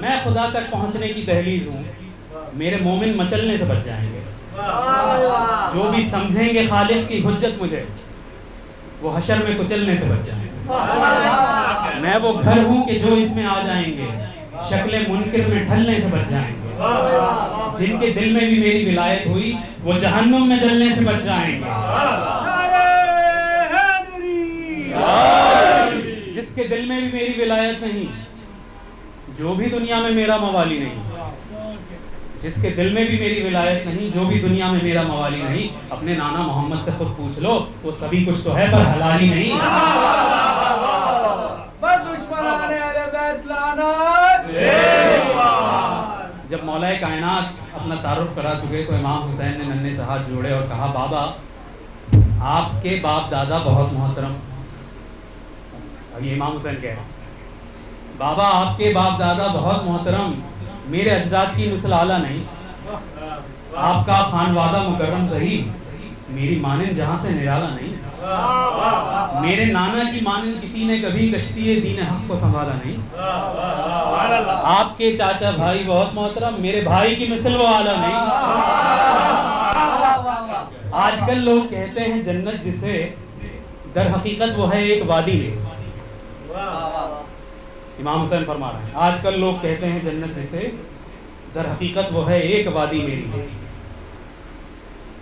میں خدا تک پہنچنے کی دہلیز ہوں. میرے مومن مچلنے سے بچ جائیں گے. جو بھی سمجھیں گے خالق کی حجت مجھے وہ حشر میں کچلنے سے بچ جائیں گے. میں وہ گھر ہوں کہ جو اس میں آ جائیں گے شکل منکر میں ڈھلنے سے بچ جائیں گے. جن کے دل میں بھی میری ولایت ہوئی وہ جہنم میں جلنے سے بچ جائیں گے. جس کے دل میں بھی میری ولایت نہیں جو بھی دنیا میں میرا موالی نہیں. جس کے دل میں بھی میری ولایت نہیں جو بھی دنیا میں میرا موالی نہیں. اپنے نانا محمد سے خود پوچھ لو وہ سبھی کچھ تو ہے پر حلالی نہیں. جب مولا کائنات اپنا تعارف کرا چکے تو امام حسین نے ننھے سے ہاتھ جوڑے اور کہا بابا آپ کے باپ دادا بہت محترم. اب یہ امام حسین کہہ رہا بابا آپ کے باپ دادا بہت محترم میرے اجداد کی مثل اعلیٰ نہیں. آپ کا خانوادہ مکرم صحیح میری مانند جہاں سے نرالا نہیں. میرے نانا کی مانند کسی نے کبھی کشتی دین حق کو سنبھالا نہیں. آپ کے چاچا بھائی بہت محترم میرے بھائی کی مثل وہ اعلیٰ نہیں. آج کل لوگ کہتے ہیں جنت جسے در حقیقت وہ ہے ایک وادی میں. امام حسین فرما رہے ہیں آج کل لوگ کہتے ہیں جنت جسے در حقیقت وہ ہے ایک وادی میری.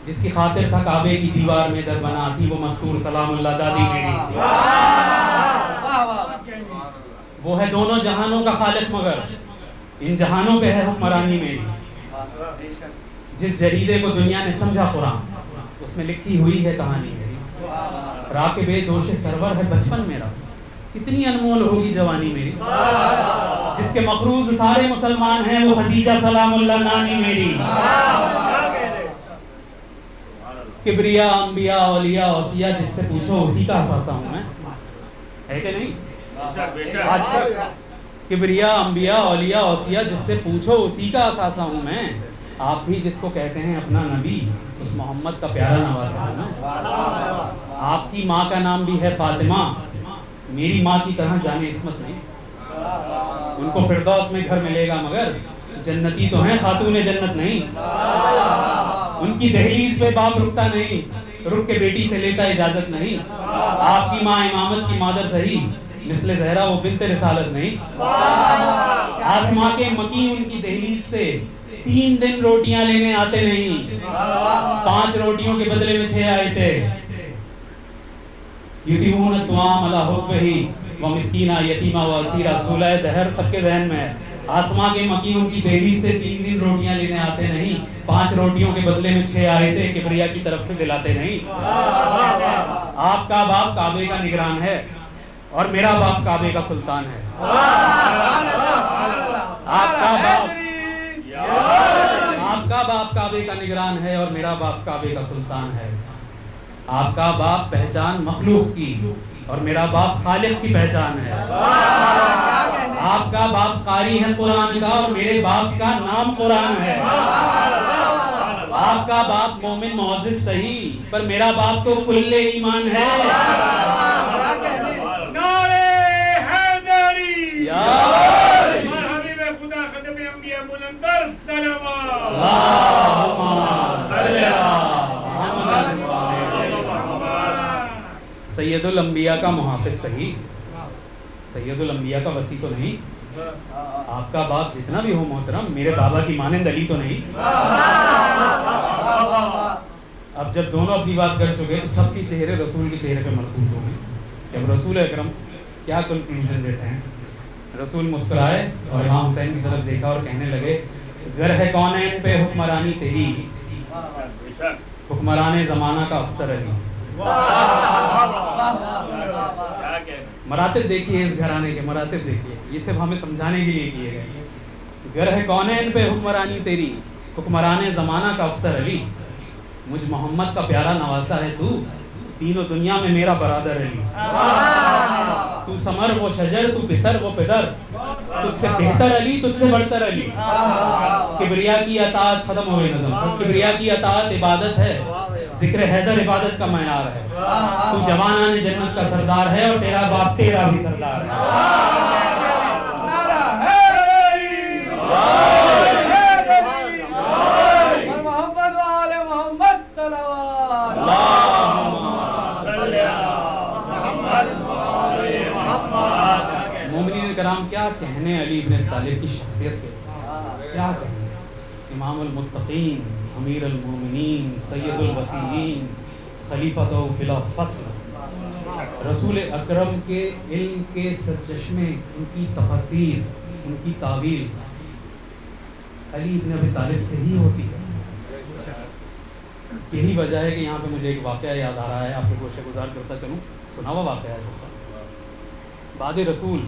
جس کی خاطر تھا کعبے کی دیوار میں در بنا تھی وہ مستور سلام اللہ دادی میری. وہ ہے دونوں جہانوں کا خالق مگر ان جہانوں پہ ہے حکمرانی میری. جس جریدے کو دنیا نے سمجھا قرآن اس میں لکھی ہوئی ہے کہانی میری. راکب دوش سرور ہے بچپن میرا کتنی انمول ہوگی جوانی میری. جس کے مقروض سارے مسلمان ہیں وہ خدیجہ سلام اللہ نانی میری. کبریا انبیاء اولیاء اوصیاء جس سے پوچھو اسی کا اثاثہ ہوں میں. ہے کہ نہیں؟ آج کل کبریا انبیاء اولیاء اوصیاء جس سے پوچھو اسی کا اثاثہ ہوں میں. آپ بھی جس کو کہتے ہیں اپنا نبی اس محمد کا پیارا نواسہ ہے نا. آپ کی ماں کا نام بھی ہے فاطمہ میری ماں کی طرح جانے عصمت نہیں. ان کو فردوس میں گھر ملے گا مگر جنتی تو ہیں خاتون جنت نہیں. ان کی دہلیز پہ باپ رکتا نہیں رک کے بیٹی سے لیتا اجازت نہیں. آپ کی ماں امامت کی مادر صحیح مثل زہرا وہ بنت رسالت نہیں. آسماں کے مکی ان کی دہلیز سے 3 دن روٹیاں لینے آتے نہیں 5 روٹیوں کے بدلے میں 6 آئے تھے. یتیمون الطعام علی حبہ ومسکینہ یتیمہ واسیرہ سولہ دہر سب کے ذہن میں ہے. آسماں کے مکی ان کی دہلیز سے 3 دن روٹیاں لینے آتے نہیں 5 روٹیوں کے بدلے میں 6 آئے تھے کبریا کی طرف سے دلاتے نہیں. آپ کا باپ کعبے کا نگران ہے اور میرا باپ کعبے کا سلطان ہے. آپ کا باپ کعبے کا نگران ہے اور میرا باپ کعبے کا سلطان ہے. آپ کا باپ پہچان مخلوق کی اور میرا باپ خالق کی پہچان ہے. آپ کا باپ قاری ہے قرآن کا اور میرے باپ کا نام قرآن ہے. آپ کا باپ مومن معزز صحیح پر میرا باپ تو کل ایمان ہے. نعرہ حیدری یا حبیب خدا ختم انبیاء بلندر صلوات. اللہم صلی علی محمد. سید الانبیاء کا محافظ صحیح سید الانبیاء کا وصی تو نہیں. آپ کا باپ جتنا بھی ہو محترم میرے بابا کی مانند علی تو نہیں. اب جب دونوں اپنی بات کر چکے تو سب کی چہرے رسول کے چہرے پہ مرکوز ہو گئے. جب رسول اکرم کیا کنکلوژن دیتے ہیں. رسول مسکرائے اور امام حسین کی طرف دیکھا اور کہنے لگے گر ہے کونین پہ حکمرانی تیری حکمران زمانہ کا افسر علی. مراتب دیکھیے اس گھرانے کے مراتب دیکھیے یہ صرف ہمیں سمجھانے کے لیے کیے گئے. گر ہے کونین پہ حکمرانی تیری حکمران زمانہ کا افسر علی. مجھ محمد کا پیارا نواسا ہے تو تینوں دنیا میں میرا برادر علی. تو سمر وہ شجر تو پسر وہ پدر تجھ سے بہتر علی تجھ سے بڑھتر علی کبریا کی اطاعت ختم ہو گئی نظم کبریا کی اطاعت عبادت ہے ذکر حیدر عبادت کا معیار ہے تو جوانان جنت کا سردار ہے اور تیرا باپ تیرا بھی سردار ہے مومنین کرام کیا کہنے علی ابن ابی طالب کی شخصیت کے کیا کہنے امام المتقین امیر المومنین سید الوسیین خلیفۃ بلا فصل رسول اکرم کے علم کے سرچشمے ان کی تفسیر ان کی تعویل علی ابن ابی طالب سے ہی ہوتی ہے یہی وجہ ہے کہ یہاں پہ مجھے ایک واقعہ یاد آ رہا ہے آپ کو گوشہ گزار کرتا چلوں سنا ہوا واقعہ ہے سب کا بعد رسول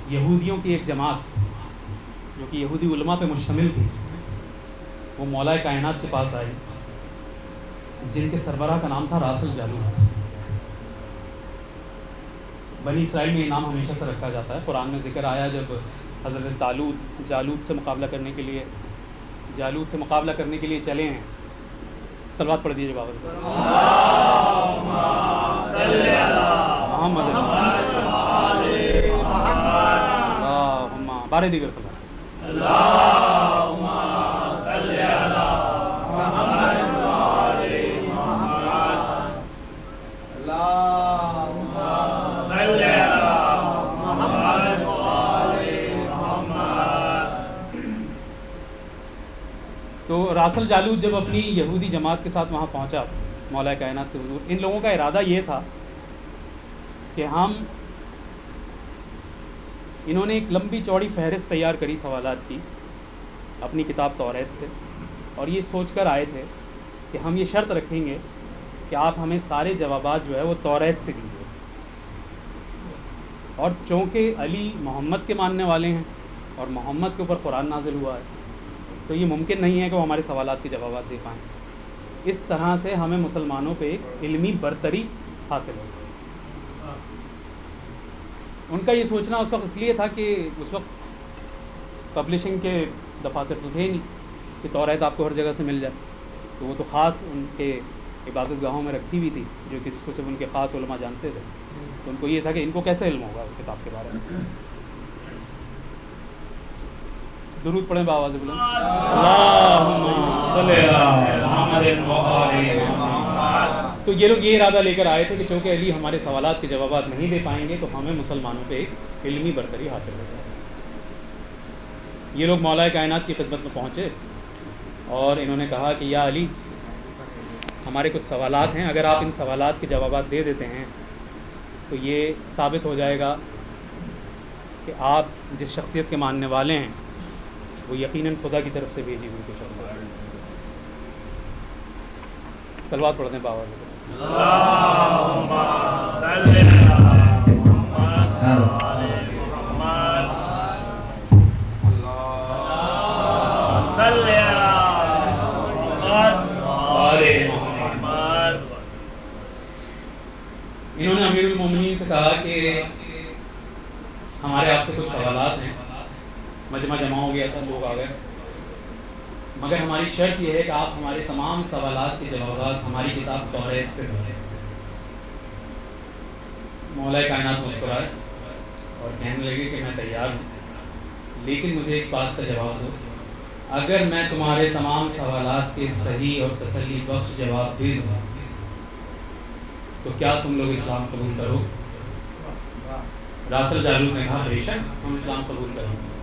یہودیوں کی ایک جماعت جو کہ یہودی علماء پہ مشتمل تھی وہ مولا کائنات کے پاس آئی جن کے سربراہ کا نام تھا راس الجالوت بنی اسرائیل میں یہ نام ہمیشہ سے رکھا جاتا ہے قرآن میں ذکر آیا جب حضرت جالوت سے مقابلہ کرنے کے لیے چلے ہیں صلوات پڑھ دیجیے بابا بارے دیگر تو راس الجالوت جب اپنی یہودی جماعت کے ساتھ وہاں پہنچا مولا کائنات کے حضور ان لوگوں کا ارادہ یہ تھا کہ انہوں نے ایک لمبی چوڑی فہرست تیار کری سوالات کی اپنی کتاب توریت سے اور یہ سوچ کر آئے تھے کہ ہم یہ شرط رکھیں گے کہ آپ ہمیں سارے جوابات جو ہے وہ توریت سے دیجیے اور چونکہ علی محمد کے ماننے والے ہیں اور محمد کے اوپر قرآن نازل ہوا ہے تو یہ ممکن نہیں ہے کہ وہ ہمارے سوالات کے جوابات دے پائیں اس طرح سے ہمیں مسلمانوں پہ ایک علمی برتری حاصل ہوتی ہے ان کا یہ سوچنا اس وقت اس لیے تھا کہ اس وقت پبلشنگ کے دفاتر تو تھے نہیں کہ توریت آپ کو ہر جگہ سے مل جائے تو وہ تو خاص ان کے عبادت گاہوں میں رکھی ہوئی تھی جو کسی کو صرف ان کے خاص علماء جانتے تھے تو ان کو یہ تھا کہ ان کو کیسے علم ہوگا اس کتاب کے بارے میں درود پڑھیں بآواز بلند تو یہ لوگ یہ ارادہ لے کر آئے تھے کہ چونکہ علی ہمارے سوالات کے جوابات نہیں دے پائیں گے تو ہمیں مسلمانوں پہ ایک علمی برتری حاصل ہو جائے یہ لوگ مولا کائنات کی خدمت میں پہنچے اور انہوں نے کہا کہ یا علی ہمارے کچھ سوالات ہیں اگر آپ ان سوالات کے جوابات دے دیتے ہیں تو یہ ثابت ہو جائے گا کہ آپ جس شخصیت کے ماننے والے ہیں وہ یقیناً خدا کی طرف سے بھیجی ہوئی کوئی شخصیت ہے صلوات پڑھتے ہیں باوجود انہوں نے امیر المومنین سے کہا کہ ہمارے آپ سے کچھ سوالات ہیں مجمع جمع ہو گیا تھا لوگ آ گئے مگر ہماری شرط یہ ہے کہ آپ ہمارے تمام سوالات کے جوابات ہماری کتاب توریت سے دیں مولا کائنات مسکرائے اور کہنے لگے کہ میں تیار ہوں لیکن مجھے ایک بات کا جواب دو اگر میں تمہارے تمام سوالات کے صحیح اور تسلی بخش جواب دے دوں تو کیا تم لوگ اسلام قبول کرو راس الجالوت نے کہا بے شک ہم اسلام قبول کریں گے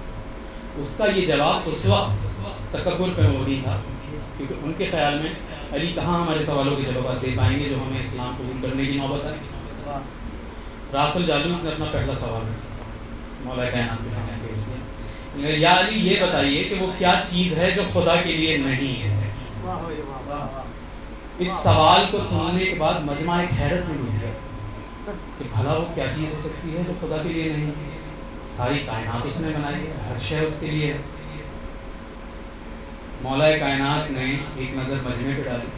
اس کا یہ جواب اس وقت تکبر پہ مبنی تھا کیونکہ ان کے خیال میں علی کہاں ہمارے سوالوں کے جوابات دے پائیں گے جو ہمیں اسلام قبول کرنے کی نوبت ہے راس الجالوت نے اپنا پہلا سوال مولا کائنات کے سامنے پیش کیا یا علی یہ بتائیے کہ وہ کیا چیز ہے جو خدا کے لیے نہیں ہے اس سوال کو سننے کے بعد مجمع ایک حیرت میں ڈوب گیا کہ بھلا وہ کیا چیز ہو سکتی ہے جو خدا کے لیے نہیں ہے ساری کائنات اس نے بنائی ہے ہر شے اس کے لیے ہے مولا کائنات نے ایک نظر مجمع پہ ڈالی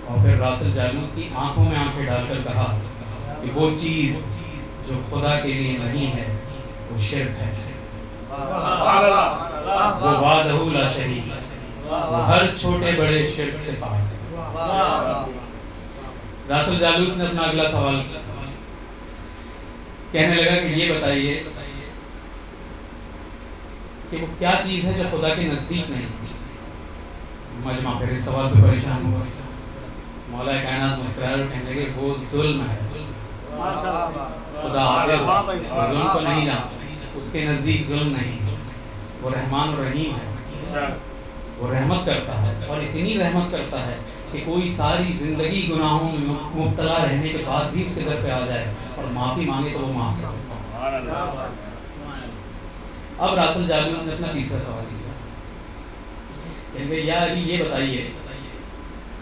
اور پھر راس الجالوت کی آنکھوں میں آنکھیں ڈال کر کہا کہ وہ چیز جو خدا کے لیے نہیں ہے وہ شرک ہے، وہ وحدہ لا شریک ہے، وہ ہر چھوٹے بڑے شرک سے پاک ہے۔ راس الجالوت نے اپنا اگلا سوال کہنے لگا کہ یہ بتائیے کہ وہ کیا چیز ہے جو خدا کے نزدیک نہیں؟ مجمع پھر اس سوال پہ پریشان ہوا۔ مولا کائنات مسکرائے اور کہنے لگے وہ ظلم ہے، خدا عادل وہ ظلم کو نہیں جانتا، اس کے نزدیک ظلم نہیں، وہ رحمان و رحیم ہے، وہ رحمت کرتا ہے اور اتنی رحمت کرتا ہے کہ کوئی ساری زندگی گناہوں میں مبتلا رہنے کے بعد بھی اس کے در پہ آ جائے اور معافی مانگے تو وہ معاف کر دیتا ہے۔ اب راس الجالوت نے اپنا تیسرا سوال کیا کہ یا علی یہ بتائیے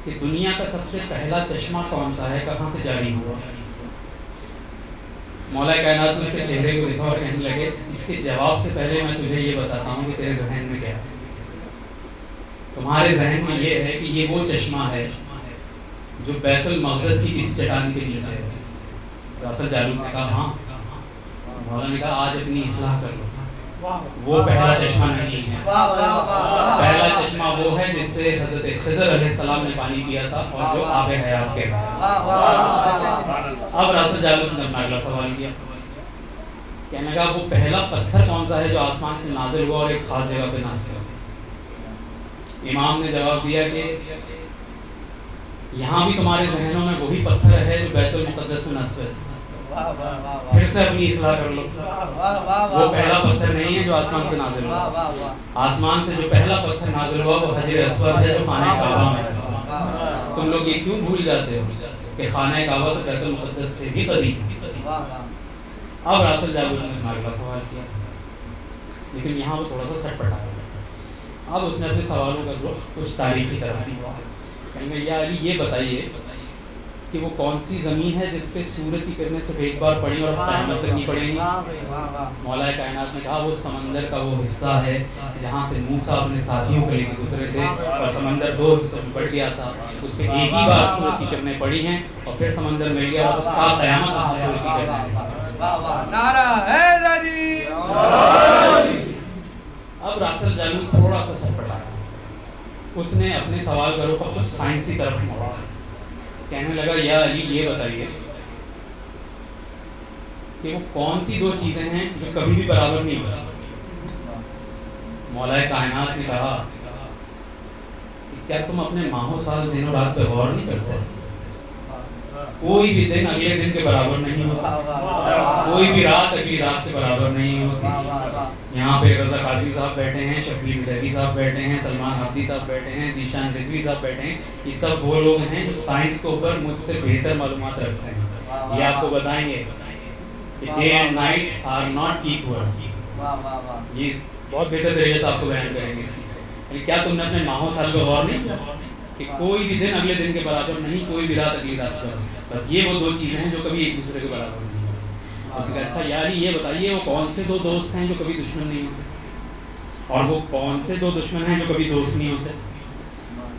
کہ دنیا کا سب سے پہلا چشمہ کون سا ہے، کہاں سے جاری ہوا؟ مولا کائنات نے اس کے چہرے کو دیکھا اور کہنے لگے اس کے جواب سے پہلے میں تجھے یہ بتاتا ہوں کہ تیرے ذہن میں کیا ہے۔ تمہارے ذہن میں یہ ہے کہ یہ وہ چشمہ ہے جو بیت المقدس کی کسی چٹان کے نیچے ہے۔ راس الجالوت نے کہا ہاں۔ مولا نے کہا آج اپنی اصلاح کر لو، وہ پہلا چشمہ نہیں ہے، پہلا چشمہ وہ ہے جس سے حضرت خضر علیہ السلام نے پانی پیا تھا اور جو آب حیات کے ہے۔ اب راس الجالوت نے اپنا اگلا سوال کیا، کہنے لگا وہ پہلا پتھر کون سا ہے جو آسمان سے نازل ہوا اور ایک خاص جگہ پہ نصب ہوا؟ امام نے جواب دیا کہ یہاں بھی تمہارے ذہنوں میں وہی پتھر ہے جو بیت المقدس میں نصب ہے، پھر سے اپنی اصلاح کر لو، وہ پہلا پتھر نہیں ہے جو آسمان سے نازل ہوا، آسمان سے جو پہلا پتھر نازل ہوا وہ حجر اسود ہے جو خانہ کعبہ میں ہے۔ تم لوگ یہ کیوں بھول جاتے ہو کہ خانہ کعبہ تو بیت المقدس سے بھی قدیم ہے؟ اب راس الجالوت نے اپنا اگلا سوال کیا، لیکن یہاں وہ تھوڑا سا سٹ پٹا ہے۔ اب اس نے اپنے سوالوں کا رخ کچھ تاریخی طرف لیا، کہیں گے یا علی یہ بتائیے کہ وہ کون سی زمین ہے جس پہ سورج کی کرنیں صرف ایک بار پڑی اور قیامت تک نہیں پڑیں گی؟ مولا کائنات نے کہا وہ سمندر کا وہ حصہ ہے جہاں سے موسیٰ اپنے ساتھیوں کو لے کے گزرے تھے اور سمندر دو حصوں میں بٹ گیا تھا، اس پہ ایک ہی بار سورج کی کرنیں پڑی ہیں اور پھر سمندر مل گیا اور تا قیامت وہاں سورج کی کرنیں۔ نعرہ حیدری۔ اب راس الجالوت تھوڑا سا سٹپٹا، اس نے اپنے سوال کا رخ کچھ سائنسی طرف موڑا، کہنے لگا یا علی یہ بتائیے کہ وہ کون سی دو چیزیں ہیں جو کبھی بھی برابر نہیں ہوتی؟ مولا کائنات نے کہا کہ کیا تم اپنے ماہوں سال دن و رات پہ غور نہیں کرتے؟ کوئی بھی دن اگلے دن کے برابر نہیں ہوتا، کوئی بھی رات اگلی رات کے برابر نہیں ہوتی۔ یہاں پہ رضا قاضی صاحب بیٹھے ہیں، شبیر زیدی صاحب بیٹھے ہیں، سلمان حفدی صاحب بیٹھے ہیں، ذیشان رضوی صاحب بیٹھے ہیں، یہ سب وہ لوگ ہیں جو سائنس کے اوپر مجھ سے بہتر معلومات رکھتے ہیں۔ یہ آپ کو بتائیں گے کہ day and night are not equal, یہ بہت بہتر طریقے سے آپ کو بیان کریں گے اس چیز کو۔ یعنی کیا تم نے اپنے ماہوں سال پہ غور نہیں کیا کہ کوئی بھی دن اگلے دن کے برابر نہیں، کوئی بھی رات اگلی رات کے برابر؟ بس یہ وہ دو چیزیں ہیں جو کبھی ایک دوسرے کے برابر نہیں ہیں۔ اس نے اچھا یار یہ بتائیے وہ کون سے دو دوست ہیں جو کبھی دشمن نہیں ہوتے، اور وہ کون سے دو دشمن ہیں جو کبھی دوست نہیں ہوتے؟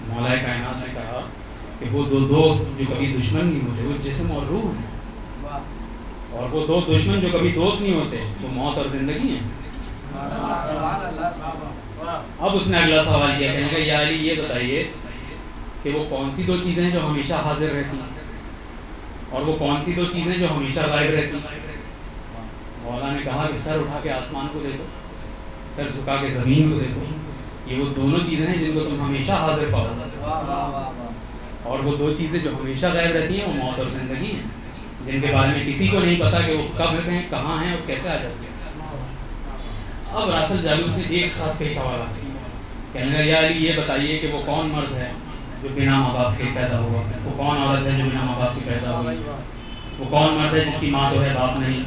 مولا کائنات نے کہا کہ وہ دو دوست جو کبھی دشمن نہیں ہوتے وہ جسم اور روح ہیں، اور وہ دو دشمن جو کبھی دوست نہیں ہوتے وہ موت اور زندگی ہیں۔ اب اس نے اگلا سوال کیا، کہنے لگا یا علی یہ بتائیے کہ وہ کون سی دو چیزیں جو ہمیشہ حاضر رہتی ہیں اور وہ کون سی دو چیزیں جو ہمیشہ غائب رہتی ہیں؟ مولا نے کہا کہ سر اٹھا کے آسمان کو دیکھو، سر جھکا کے زمین کو دیکھو، یہ وہ دونوں چیزیں ہیں جن کو تم ہمیشہ حاضر پاؤ، اور وہ دو چیزیں جو ہمیشہ غائب رہتی ہیں وہ موت اور زندگی ہیں، جن کے بارے میں کسی کو نہیں پتا کہ وہ کب ہیں، کہاں ہیں اور کیسے آ جاتے ہیں۔ اب راس الجالوت نے ایک ساتھ کئی سوالات کیے، کہنے لگا یا علی یہ بتائیے کہ وہ کون مرد ہے جو بنا ماں باپ کے پیدا ہوا، وہ کون عورت ہے جو بنا ماں باپ کے پیدا ہوئی، وہ کون مرد ہے جس کی ماں تو ہے باپ نہیں،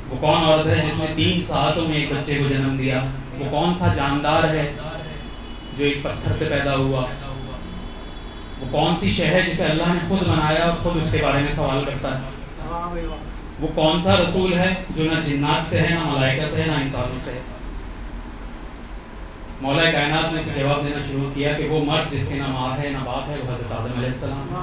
وہ کون عورت ہے جس نے 3 ساعتوں میں ایک بچے کو جنم دیا، وہ کون سا جاندار ہے جو ایک پتھر سے پیدا ہوا، وہ کون سی شے ہے جسے اللہ نے خود بنایا اور خود اس کے بارے میں سوال کرتا ہے، وہ کون سا رسول ہے جو نہ جنات سے ہے، نہ ملائکہ سے ہے، نہ انسانوں سے ہے۔ مولا کائنات نے اسے جواب دینا شروع کیا کہ وہ مرد جس کے نہ ماں ہے نہ باپ ہے وہ حضرت آدم علیہ السلام ہے،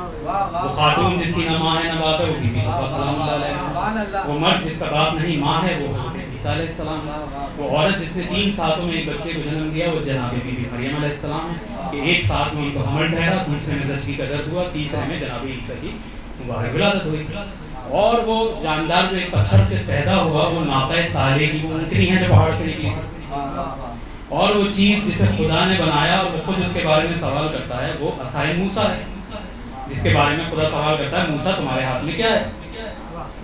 وہ خاتون جس کی نہ ماں ہے نہ باپ ہے وہ بی بی حوا سلام اللہ علیہ ہے، وہ مرد جس کا باپ نہیں ماں ہے وہ حضرت عیسیٰ علیہ السلام ہے، وہ عورت جس نے 3 ساتوں میں ایک بچے کو جنم دیا وہ جناب بی بی مریم علیہ السلام ہے کہ ایک ساتھ میں ان کو حمل ٹھہرا، دوسرے میں زچگی کا درد ہوا، تیسرے میں جناب عیسیٰ کی مبارک ولادت ہوئی، اور وہ جاندار جو ایک پتھر سے پیدا ہوا وہ ناقہ صالح کی وہ اونٹنی ہے جو پہاڑ سے نکلی تھی، اور وہ چیز جسے خدا نے بنایا اور وہ خود اس کے بارے میں سوال کرتا ہے وہ عصائے موسیٰ ہے، جس کے بارے میں خدا سوال کرتا ہے موسیٰ تمہارے ہاتھ میں کیا ہے؟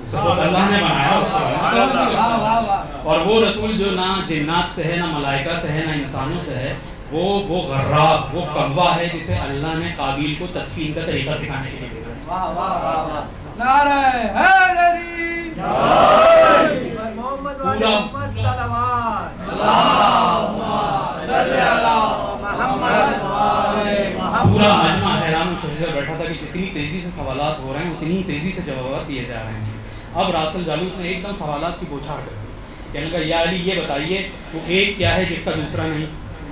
اسے خود اللہ نے بنایا، اور وہ رسول جو نہ جنات سے ہے نہ ملائکہ سے ہے نہ انسانوں سے ہے، وہ غراب وہ کوا ہے جسے اللہ نے قابیل کو تدفین کا طریقہ سکھانے کے لیے بھیجا۔ نعرہ حیدری، محمد والے محمد صلوات، اللہم صلی علی محمد والے محمد۔ پورا مجمع حیران و شاہد بیٹھا تھا کہ جتنی تیزی سے سوالات ہو رہے ہیں اتنی تیزی سے جوابات دیے جا رہے ہیں۔ اب راسل جالوت نے ایک دم سوالات کی بوچھاڑ کر دی، کہنے کا یا علی یہ بتائیے وہ ایک کیا ہے جس کا دوسرا نہیں،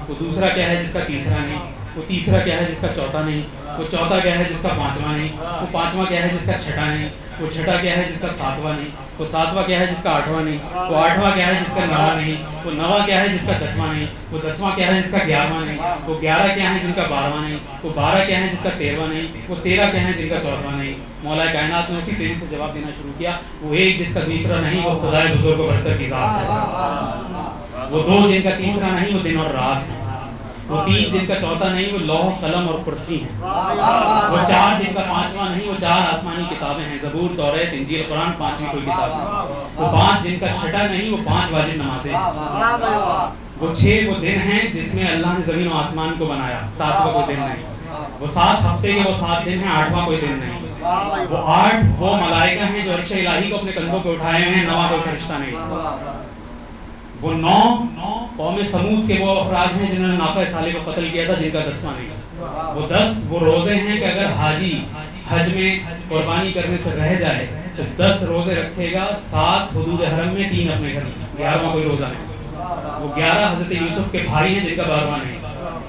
وہ دوسرا کیا ہے جس کا تیسرا نہیں، وہ تیسرا کیا ہے جس کا چوتھا نہیں، وہ چوتھا کیا ہے جس کا پانچواں نہیں، وہ پانچواں کیا ہے جس کا چھٹا نہیں، وہ چھٹا کیا ہے جس کا ساتواں نہیں، وہ ساتواں کیا ہے جس کا آٹھواں نہیں، وہ آٹھواں کیا ہے جس کا نواں نہیں، وہ نواں کیا ہے جس کا 10واں نہیں، وہ 10واں کیا ہے جس کا 11واں نہیں، وہ 11 کیا ہے جن کا 12واں نہیں، وہ 12 کیا ہے جس کا 13واں نہیں، وہ 13 کیا ہے جن کا 14واں نہیں۔ مولا کائنات نے اسی تیزی سے جواب دینا شروع کیا، وہ ایک جس کا دوسرا نہیں وہ خدائے بزرگ و برتر کی ذات ہے، وہ 2 جن کا تیسرا نہیں وہ دن اور رات ہے، وہ 3 جن کا چوتھا نہیں وہ لوح قلم اور کرسی ہیں، وہ 4 جن کا 5واں نہیں وہ 4 آسمانی کتابیں ہیں، زبور توریت انجیل قرآن 5ویں کوئی کتاب نہیں، وہ 5 جن کا چھٹا نہیں وہ 5 واجب نمازیں ہیں، وہ 6 وہ دن ہیں جس میں اللہ نے زمین و آسمان کو بنایا، 7واں کوئی دن نہیں، وہ 7 ہفتے کے وہ 7 دن ہیں، 8واں کوئی دن نہیں، وہ 8 وہ ملائکہ ہیں جو عرش الہی کو اپنے کندھوں پہ اٹھائے ہوئے ہیں، 9واں کوئی فرشتہ نہیں، وہ 9 قوم سمود کے وہ افراد ہیں جنہوں نے ناقہ صالح کو قتل کیا تھا جن کا 10واں نہیں، وہ 10 وہ روزے ہیں کہ اگر حاجی حج میں قربانی کرنے سے رہ جائے تو 10 روزے رکھے گا، 7 حدود حرم میں 3 اپنے گھر میں، 11واں کوئی روزہ نہیں، وہ 11 حضرت یوسف کے بھائی ہیں جن کا 12واں نہیں،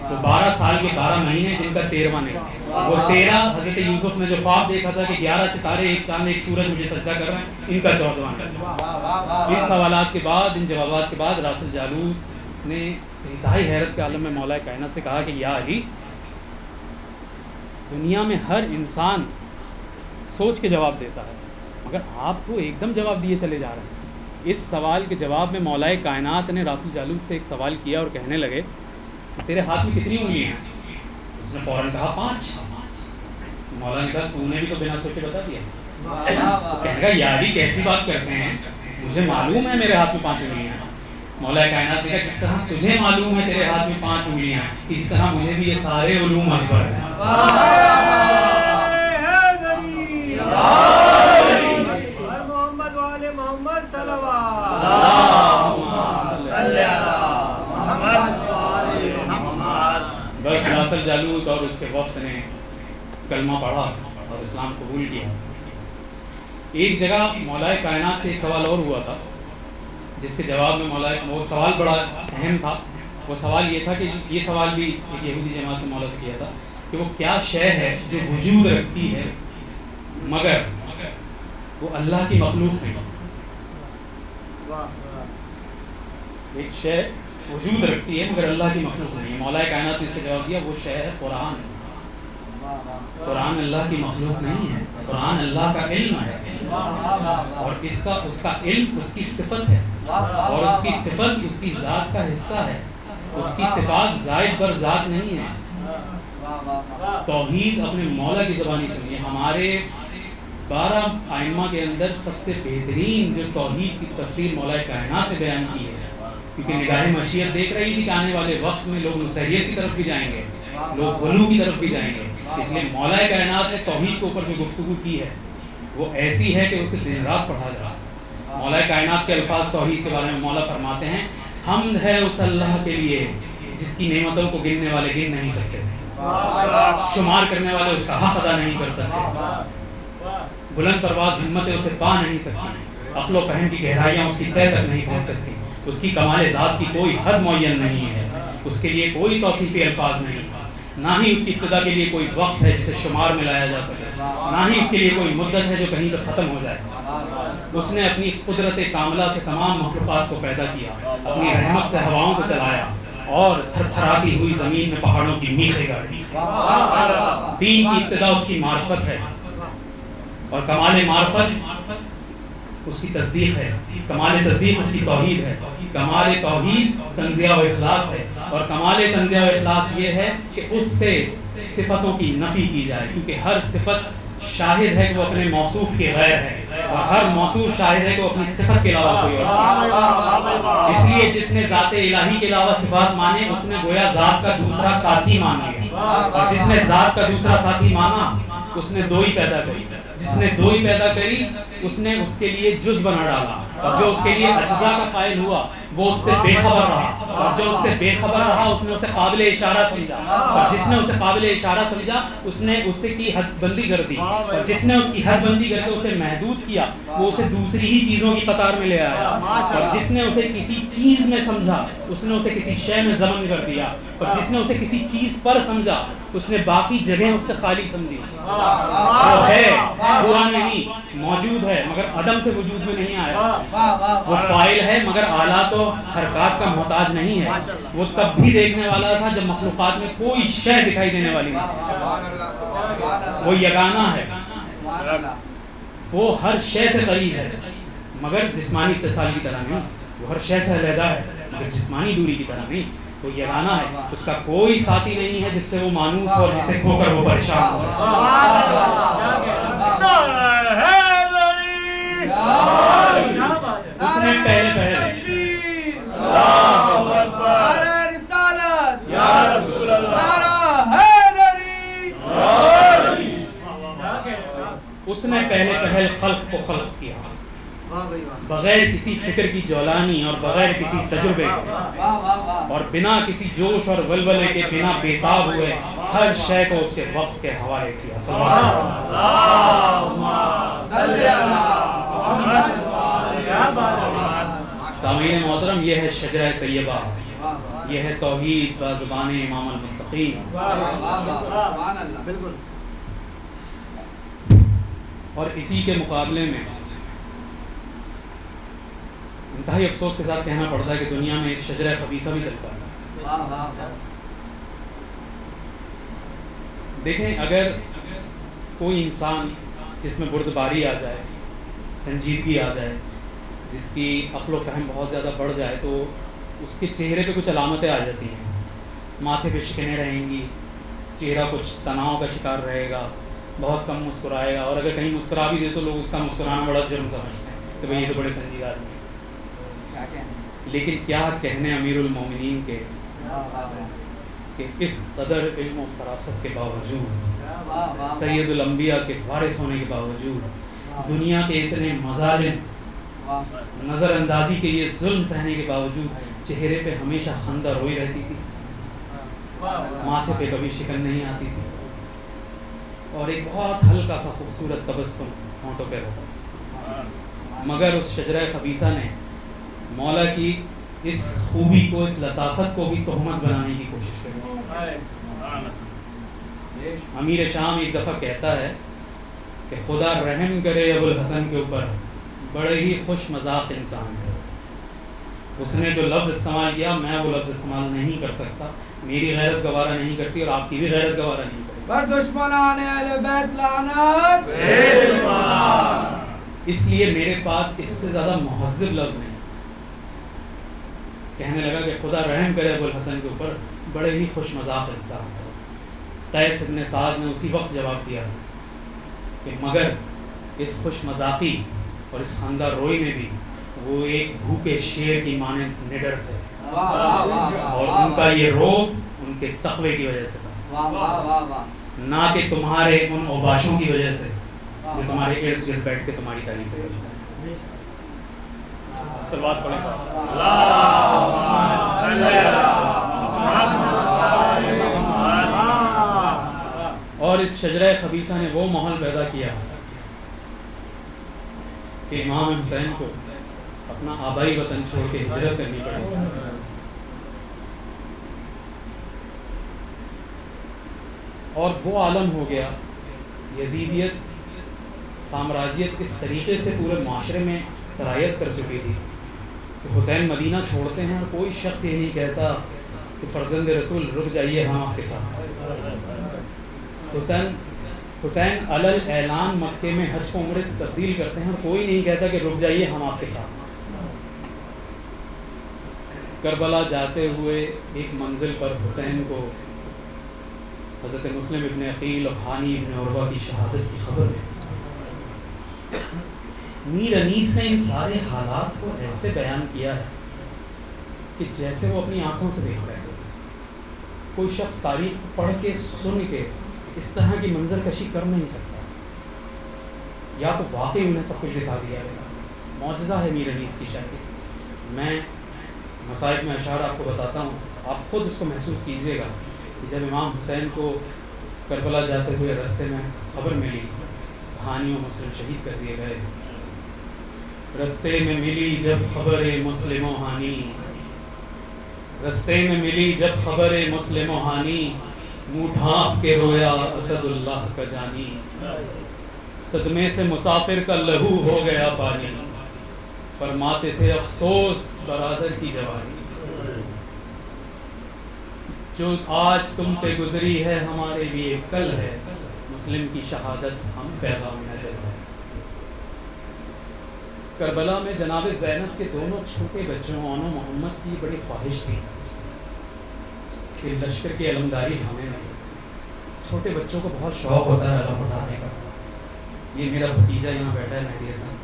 وہ 12 سال کے 12 مہینے جن کا 13واں نہیں، وہ 13 حضرت یوسف نے جو خواب دیکھا تھا کہ 11 ستارے ایک چاند ایک سورج مجھے سجدہ کر رہے ہیں، ان کا 14واں نہیں۔ ان سوالات کے بعد ان جوابات کے بعد راسل جالوت نے انتہائی حیرت کے عالم میں مولا کائنات سے کہا کہ یا علی دنیا میں ہر انسان سوچ کے جواب دیتا ہے مگر آپ تو ایک دم جواب دیے چلے جا رہے ہیں۔ اس سوال کے جواب میں مولا کائنات نے راسل جالوت سے ایک سوال کیا اور کہنے لگے تیرے ہاتھ میں کتنی انگلیاں ہیں؟ اس نے فوراً کہا 5۔ مولا نے کہا تو نے بھی تو بنا سوچے بتا دیا۔ کہنے کا یا علی کیسی بات کرتے ہیں، مجھے معلوم ہے میرے ہاتھ میں 5 انگلیاں ہیں۔ مولا کائنات نے کہا جس طرح تجھے معلوم ہے تیرے ہاتھ میں 5 انگلیاں ہیں اسی طرح مجھے بھی یہ سارے علوم ازبر ہیں۔ محمد والے محمد صلوات، بس راسل جالوت اور اس کے وفد نے کلمہ پڑھا اور اسلام قبول کیا۔ ایک جگہ مولا کائنات سے ایک سوال اور ہوا تھا جس کے جواب میں وہ سوال بڑا اہم تھا۔ وہ سوال یہ تھا کہ یہ سوال بھی ایک یہودی جماعت نے مولا سے کیا تھا کہ وہ کیا شے ہے جو وجود رکھتی ہے مگر وہ اللہ کی مخلوق نہیں۔ ایک شے وجود رکھتی ہے مگر اللہ کی مخلوق نہیں ہے۔ مولا کائنات نے اس کا جواب دیا وہ شے ہے قرآن۔ قرآن اللہ کی مخلوق نہیں ہے، قرآن اللہ کا علم ہے اور اس کا علم اس کی صفت ہے اور اس کی صفت اس کی ذات کا حصہ ہے۔ اس کی صفات زائد بر ذات نہیں ہے۔ توحید اپنے مولا کی زبانی سنیے، ہمارے 12 ائمہ کے اندر سب سے بہترین جو توحید کی تفسیر مولا کائنات نے بیان کی ہے، کیونکہ نگاہ مشیت دیکھ رہی تھی کہ آنے والے وقت میں لوگ نصیریت کی طرف بھی جائیں گے، لوگ غلو کی طرف بھی جائیں گے، اس لیے مولا کائنات نے توحید کے اوپر جو گفتگو کی ہے وہ ایسی ہے کہ اسے دن رات پڑھا جا رہا۔ مولا کائنات کے الفاظ توحید کے بارے میں مولا فرماتے ہیں حمد ہے اس اللہ کے لیے جس کی نعمتوں کو گننے والے گن نہیں سکتے، شمار کرنے والے اس کا حق ادا نہیں کر سکتے، بلند پرواز ہمتیں اسے پا نہیں سکتی، عقل و فہم کی گہرائیاں اس کی تہ تک نہیں پہنچ سکتی، اس کی کمال ذات کی کوئی حد معین نہیں ہے، اس کے لیے کوئی توصیفی الفاظ نہیں، نہ ہی اس کی ابتدا کے لیے کوئی وقت ہے جسے شمار میں لایا جا سکے، نہ ہی اس کے لیے کوئی مدت ہے جو کہیں پہ ختم ہو جائے۔ اس نے اپنی قدرت کاملہ سے تمام مخلوقات کو پیدا کیا، اپنی رحمت سے ہواؤں کو چلایا اور تھر تھراتی ہوئی زمین میں پہاڑوں کی میخیں گاڑی۔ دین کی ابتدا اس کی معرفت ہے، اور کمال معرفت اس کی تصدیق ہے، کمال تصدیق اس کی توحید ہے، کمال توحید تنزیہ و اخلاص ہے، اور کمال تنزیہ و اخلاص یہ ہے کہ اس سے صفتوں کی نفی کی جائے، کیونکہ ہر صفت شاہد ہے کہ وہ اپنے موصوف کے غیر ہے، اور ہر موصوف شاہد ہے کہ وہ اپنی صفت کے علاوہ کوئی اور چیز۔ اس لیے جس نے ذات الہی کے علاوہ صفات مانے اس نے گویا ذات کا دوسرا ساتھی مان لیا، اور جس نے ذات کا دوسرا ساتھی مانا اس نے دو ہی پیدا کری، جس نے دو ہی پیدا کری اس نے اس کے لیے جز بنا ڈالا، اور جو اس کے لیے اجزاء کا قائل ہوا وہ اس سے بے خبر رہا، اور جو اس سے بے خبر رہا اس نے اسے قابل اشارہ سمجھا، اور جس نے اسے قابل اشارہ سمجھا اس نے اس سے کی حد بندی کر دی، اور جس نے اس کی حد بندی کر کے اسے محدود کیا وہ اسے دوسری ہی چیزوں کی قطار میں لے آیا، اور جس نے اسے کسی چیز میں سمجھا اس نے اسے کسی شے میں ضمن کر دیا، اور جس نے اسے کسی چیز پر سمجھا اس نے باقی جگہیں اس سے خالی سمجھی۔ وہ ہے، ہوا نہیں، موجود ہے مگر عدم سے وجود میں نہیں آیا، وہ فاعل ہے مگر آلات و حرکات کا محتاج نہیں ہے، وہ تب بھی دیکھنے والا تھا جب مخلوقات میں کوئی شے دکھائی دینے والی نہیں، وہ یگانہ ہے، وہ ہر شے سے قریب ہے مگر جسمانی اتصال کی طرح نہیں، وہ ہر شے سے علیحدہ ہے مگر جسمانی دوری کی طرح نہیں، وہ یگانہ ہے، اس کا کوئی ساتھی نہیں ہے جس سے وہ مانوس ہو اور جسے کھو کر وہ پریشان ہو۔ اس نے پہلے اس نے پہل خلق کو خلق کیا بغیر کسی فکر کی جولانی اور بغیر کسی تجربے کے، اور بنا کسی جوش اور ولولے کے، بنا بےتاب ہوئے ہر شے کو اس کے وقت کے حوالے کیا۔ سامعین محترم، یہ ہے شجرہ طیبہ، یہ ہے توحید بزبان امام المتقین، اور اسی کے مقابلے میں انتہائی افسوس کے ساتھ کہنا پڑتا ہے کہ دنیا میں ایک شجرہ خبیثہ بھی چلتا ہے۔ دیکھیں، اگر کوئی انسان جس میں بردباری آ جائے، سنجیدگی آ جائے، جس کی عقل و فہم بہت زیادہ بڑھ جائے تو اس کے چہرے پہ کچھ علامتیں آ جاتی ہیں، ماتھے پہ شکنیں رہیں گی، چہرہ کچھ تناؤ کا شکار رہے گا، بہت کم مسکرائے گا، اور اگر کہیں مسکرا بھی دے تو لوگ اس کا مسکرانا بڑا جرم سمجھتے ہیں کہ بھئی یہ تو بڑے سنجیدہ آدمی ہیں۔ لیکن کیا کہنے امیر المومنین کے کہ اس قدر علم و فراست کے باوجود، سید الانبیاء کے وارث ہونے کے باوجود، دنیا کے اتنے مظالم، نظر اندازی کے لیے ظلم سہنے کے باوجود چہرے پہ ہمیشہ خندہ روئی رہتی تھی، ماتھے پہ کبھی شکن نہیں آتی تھی، اور ایک بہت ہلکا سا خوبصورت تبسم ہونٹوں پہ رہتا، مگر اس شجرہ خبیثہ نے مولا کی اس خوبی کو، اس لطافت کو بھی تہمت بنانے کی کوشش کری۔ امیر شام ایک دفعہ کہتا ہے کہ خدا رحم کرے ابو الحسن کے اوپر، بڑے ہی خوش مذاق انسان ہے۔ اس نے جو لفظ استعمال کیا میں وہ لفظ استعمال نہیں کر سکتا، میری غیرت گوارا نہیں کرتی اور آپ کی بھی غیرت گوارا نہیں کرتی۔ بر دشمنان اہل بیت لعنت، اس لیے میرے پاس اس سے زیادہ مہذب لفظ نہیں۔ کہنے لگا کہ خدا رحم کرے ابو الحسن کے اوپر، بڑے ہی خوش مذاق انسان ہے۔ قیس بن سعد نے اسی وقت جواب دیا کہ مگر اس خوش مذاقی اور اس خندہ روئی میں بھی وہ ایک بھوکے شیر کی مانند نڈر تھے، اور ان کا یہ روب ان کے تقوی کی وجہ سے تھا، نہ کہ تمہارے ان اوباشوں کی وجہ سے جو تمہارے ارد گرد بیٹھ کے تمہاری تعریفیں کرتے ہیں۔ صلوات پڑھیں۔ اور اس شجرہ خبیثہ نے وہ ماحول پیدا کیا کہ امام حسین کو اپنا آبائی وطن چھوڑ کے ہجرت کرنی پڑی، اور وہ عالم ہو گیا. یزیدیت سامراجیت اس طریقے سے پورے معاشرے میں سرایت کر چکی تھی کہ حسین مدینہ چھوڑتے ہیں اور کوئی شخص یہ نہیں کہتا کہ فرزند رسول رک جائیے ہم آپ کے ساتھ. حسین علل اعلان مکے میں حج کو عمرے سے تبدیل کرتے ہیں اور کوئی نہیں کہتا کہ رک جائیے ہم آپ کے ساتھ. کربلا جاتے ہوئے ایک منزل پر حسین کو حضرت مسلم ابن عقیل اور ہانی ابن عروہ کی شہادت کی خبر ہے. میر انیس نے ان سارے حالات کو ایسے بیان کیا ہے کہ جیسے وہ اپنی آنکھوں سے دیکھ رہے ہیں. کوئی شخص تاریخ پڑھ کے سن کے اس طرح کی منظر کشی کر نہیں سکتا. یا تو واقعی انہیں سب کچھ دکھا دیا گیا. معجزہ ہے میر انیس کی شاعری. میں مصائب میں اشعار آپ کو بتاتا ہوں, آپ خود اس کو محسوس کیجئے گا کہ جب امام حسین کو کربلا جاتے ہوئے رستے میں خبر ملی ہانی و مسلم شہید کر دیے گئے. رستے میں ملی جب خبر مسلم و ہانی, رستے میں ملی جب خبر مسلم و ہانی, منہ ڈھانپ کے رویا اسد اللہ کا جانی. صدمے سے مسافر کا لہو ہو گیا پانی, فرماتے تھے افسوس برادر کی جوانی. جو آج تم پہ گزری ہے ہمارے لیے کل ہے, مسلم کی شہادت ہم پیغام نہ جلائے. کربلا میں جناب زینب کے دونوں چھوٹے بچوں اون و محمد کی بڑی خواہش تھی کہ لشکر کی علمداری ہمیں نہیں. چھوٹے بچوں کو بہت شوق ہوتا ہے علم اٹھانے کا. یہ میرا بھتیجا یہاں بیٹھا ہے مہدی حسن,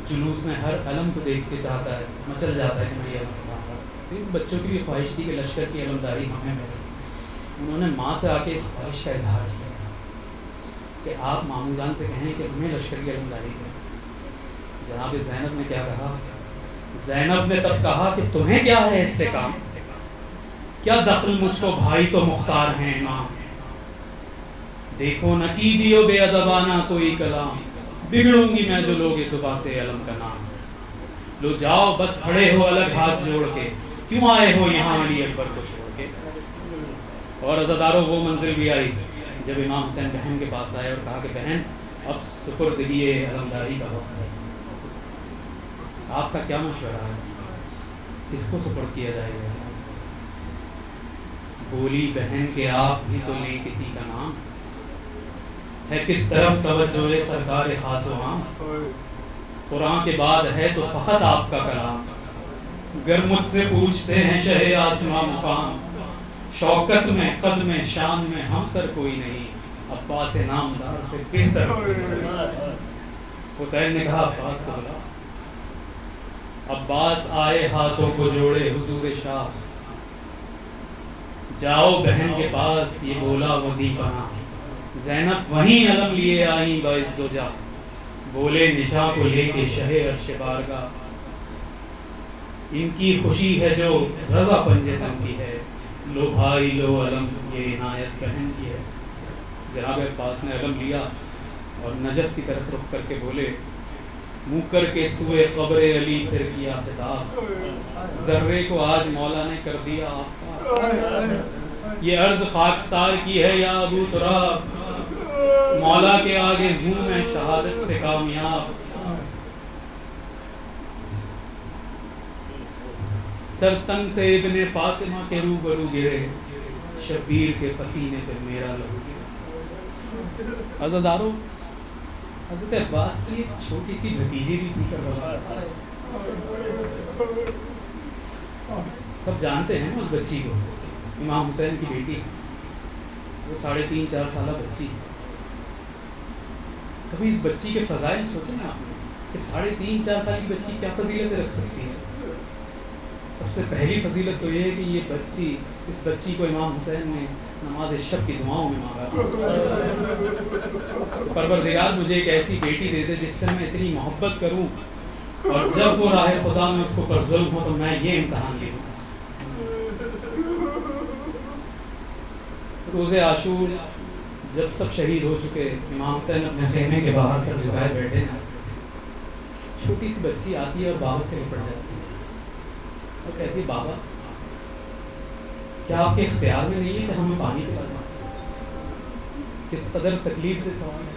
جلوس میں ہر علم کو دیکھ کے چاہتا ہے, مچل جاتا ہے کہ میں یہ علم اٹھاؤں گا. بچوں کی بھی خواہش تھی کہ لشکر کی علمداری ہمیں ملے. انہوں نے ماں سے آ کے اس خواہش کا اظہار کیا کہ آپ ماموں جان سے کہیں کہ ہمیں لشکر کی علمداری دیں. جناب زینب نے کیا کہا؟ زینب نے تب کہا کہ تمہیں کیا ہے اس سے کام, کیا دخل مجھ کو بھائی تو مختار ہیں امام. دیکھو نہ کیجیو بے ادبانہ کوئی کلام, بگڑوں گی میں جو لوگ صبح سے علم کا نام. لو جاؤ بس کھڑے ہو الگ ہاتھ جوڑ کے, کیوں آئے ہو یہاں علی اکبر کو چھوڑ کے. اور عزاداروں وہ منزل بھی آئی جب امام حسین بہن کے پاس آئے اور کہا کہ بہن اب سپردگی علمداری کا وقت ہے, آپ کا کیا مشورہ ہے, کس کو سپرد کیا جائے گا. بولی بہن کہ آپ بھی تو لیں کسی کا نام, ہے کس طرف توجہ سرکار خاص و عام. قرآن کے بعد ہے تو فقط آپ کا کلام, گر مجھ سے پوچھتے ہیں شہ آسماں مقام. شوکت میں قد میں شان میں ہم سر کوئی نہیں, عباس نامدار سے بہتر. حسین نے کہا عباس کو بلا. عباس آئے ہاتھوں کو جوڑے حضور شاہ, جاؤ بہن کے پاس یہ بولا وہ دی پناہ. زینب وہیں علم لیے آئیں باعث زوجہ, بولے نشاں کو لے کے شہ عرش بارگاہ. ان کی خوشی ہے جو رضا پنجے تن کی ہے, لو بھائی لو علم یہ عنایت بہن کی ہے. جناب عباس نے علم لیا اور نجف کی طرف رخ کر کے بولے, منہ کر کے سوئے قبر علی پھر کیا خطاب. ذرے کو آج مولا نے کر دیا آفتاب. یہ عرض خاکسار کی ہے یا ابو تراب, مولا کے آگے ہوں میں شہادت سے کامیاب. سرتن سے ابن فاطمہ کے روبرو گرے, شبیر کے پسینے پہ میرا لہو گرا. عزادارو حضرت عباس کی ایک چھوٹی سی بھتیجی بھی تھی کربلا. سب جانتے ہیں اس بچی کو, امام حسین کی بیٹی, وہ 3.5-4 سالہ بچی. کبھی اس بچی کے فضائل سوچیں نا آپ نے کہ 3.5-4 سال کی بچی کیا فضیلتیں رکھ سکتی ہے. سب سے پہلی فضیلت تو یہ ہے کہ یہ بچی, اس بچی کو امام حسین نے نماز شب کی دعاؤں میں مانگا. پروردگار مجھے ایک ایسی بیٹی دے دے جس سے میں اتنی محبت کروں, اور جب وہ راہ خدا میں اس کو پر ظلم ہو تو میں یہ امتحان لوں. روز عاشور جب سب شہید ہو چکے, امام حسین اپنے خیمے کے باہر سر جھکائے بیٹھے ہیں. چھوٹی سی بچی آتی ہے اور بابا سے لپٹ جاتی ہے اور کہتی ہے بابا کیا آپ کے اختیار میں نہیں ہے کہ ہمیں پانی پلا دیں. کس قدر تکلیف دہ سوال ہے.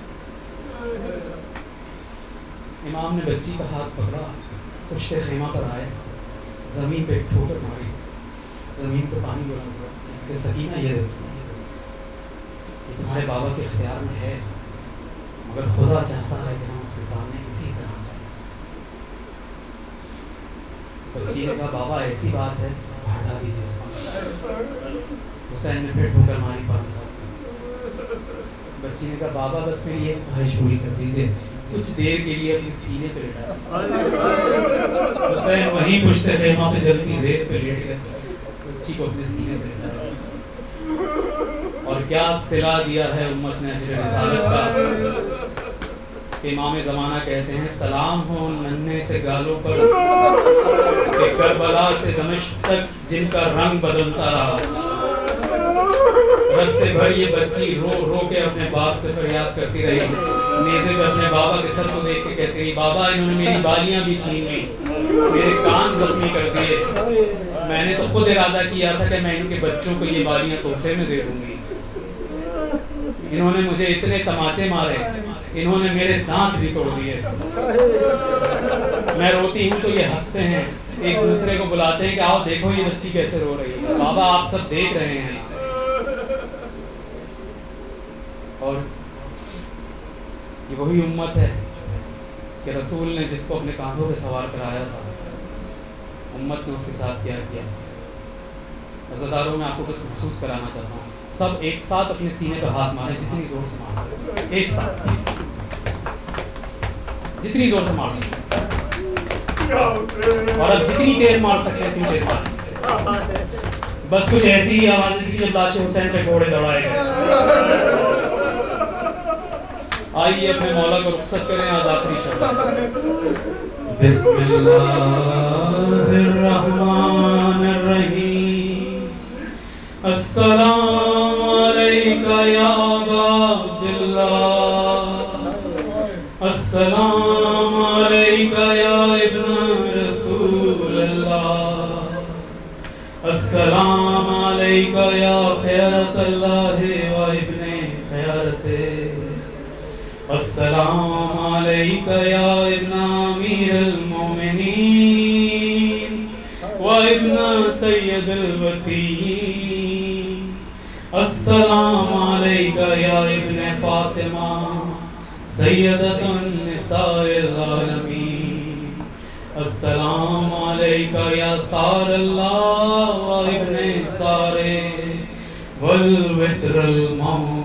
امام نے بچی کا ہاتھ پکڑا, پشت خیمہ پر آئے, زمین پہ ٹھوکر ماری, زمین سے پانی بلند ہوا کہ سکینہ یہ تمہارے بابا کے اختیار میں ہے, مگر خدا چاہتا ہے کہ ہم اس کے سامنے اسی طرح جائیں. بچی نے کہا بابا ایسی بات ہے, ہٹا دیجیے اس پانی. حسین نے پھر ٹھوکر ماری, پانی کا. بچی نے کہا بابا بس میری ایک خواہش پوری کر دیجیے, کچھ دیر کے لیے اپنے سینے پہ لٹا. حسین وہیں پشت خیمہ پہ جلتی ریت پہ لیٹ گئے, بچی کو اپنے سینے پہ لٹا. اور کیا صلہ دیا ہے امت نے اجر رسالت کا کہ امام زمانہ کہتے ہیں سلام ہو ننھے سے گالوں پر کہ کربلا سے دمشق تک جن کا رنگ بدلتا رہا. رستے بھر یہ بچی رو رو کے اپنے باپ سے فریاد کرتی رہی, نیزے پہ اپنے بابا کے سر کو دیکھ کے کہتی رہی بابا انہوں نے میری بالیاں بھی چھین لی, میرے کان زخمی کر دیے, میں نے تو خود ارادہ کیا تھا کہ میں ان کے بچوں کو یہ بالیاں تحفے میں دے دوں گی. انہوں نے مجھے اتنے تماچے مارے, انہوں نے میرے دانت بھی توڑ دیے. میں روتی ہوں تو یہ ہنستے ہیں, ایک دوسرے کو بلاتے ہیں کہ آؤ دیکھو یہ بچی کیسے رو رہی ہے, بابا آپ سب دیکھ رہے ہیں. اور یہ وہی امت ہے کہ رسول نے جس کو اپنے کاندھوں پہ سوار کرایا تھا, امت نے اس کے ساتھ کیا کیا. عزاداروں میں آپ کو کچھ محسوس کرانا چاہتا ہوں, سب ایک ساتھ اپنے سینے پہ ہاتھ ماریں, جتنی زور سے مار سکتے, ایک ساتھ جتنی زور سے مار سکتے, اور اب جتنی تیز مار سکتے ہیں اتنی تیز ماریں. بس کچھ ایسی ہی آوازیں تھی جب لاش حسین پہ گھوڑے دوڑائے گئے. آئیے اپنے مولا کو رخصت کریں, آج آخری شب. بسم اللہ الرحمن الرحیم. السلام علیکہ یا ابا عبداللہ, السلام علیکہ یا ابن رسول اللہ, السلام علیکہ یا خیرت اللہ و ابن خیرت, السلام علیکہ یا ابن امیر المومنین و ابن سید الوسیین, السلام علیکہ یا ابن فاطمہ سیدۃ النساء العالمین, السلام علیکہ یا سار اللہ و ابن سارے والوتر الموت.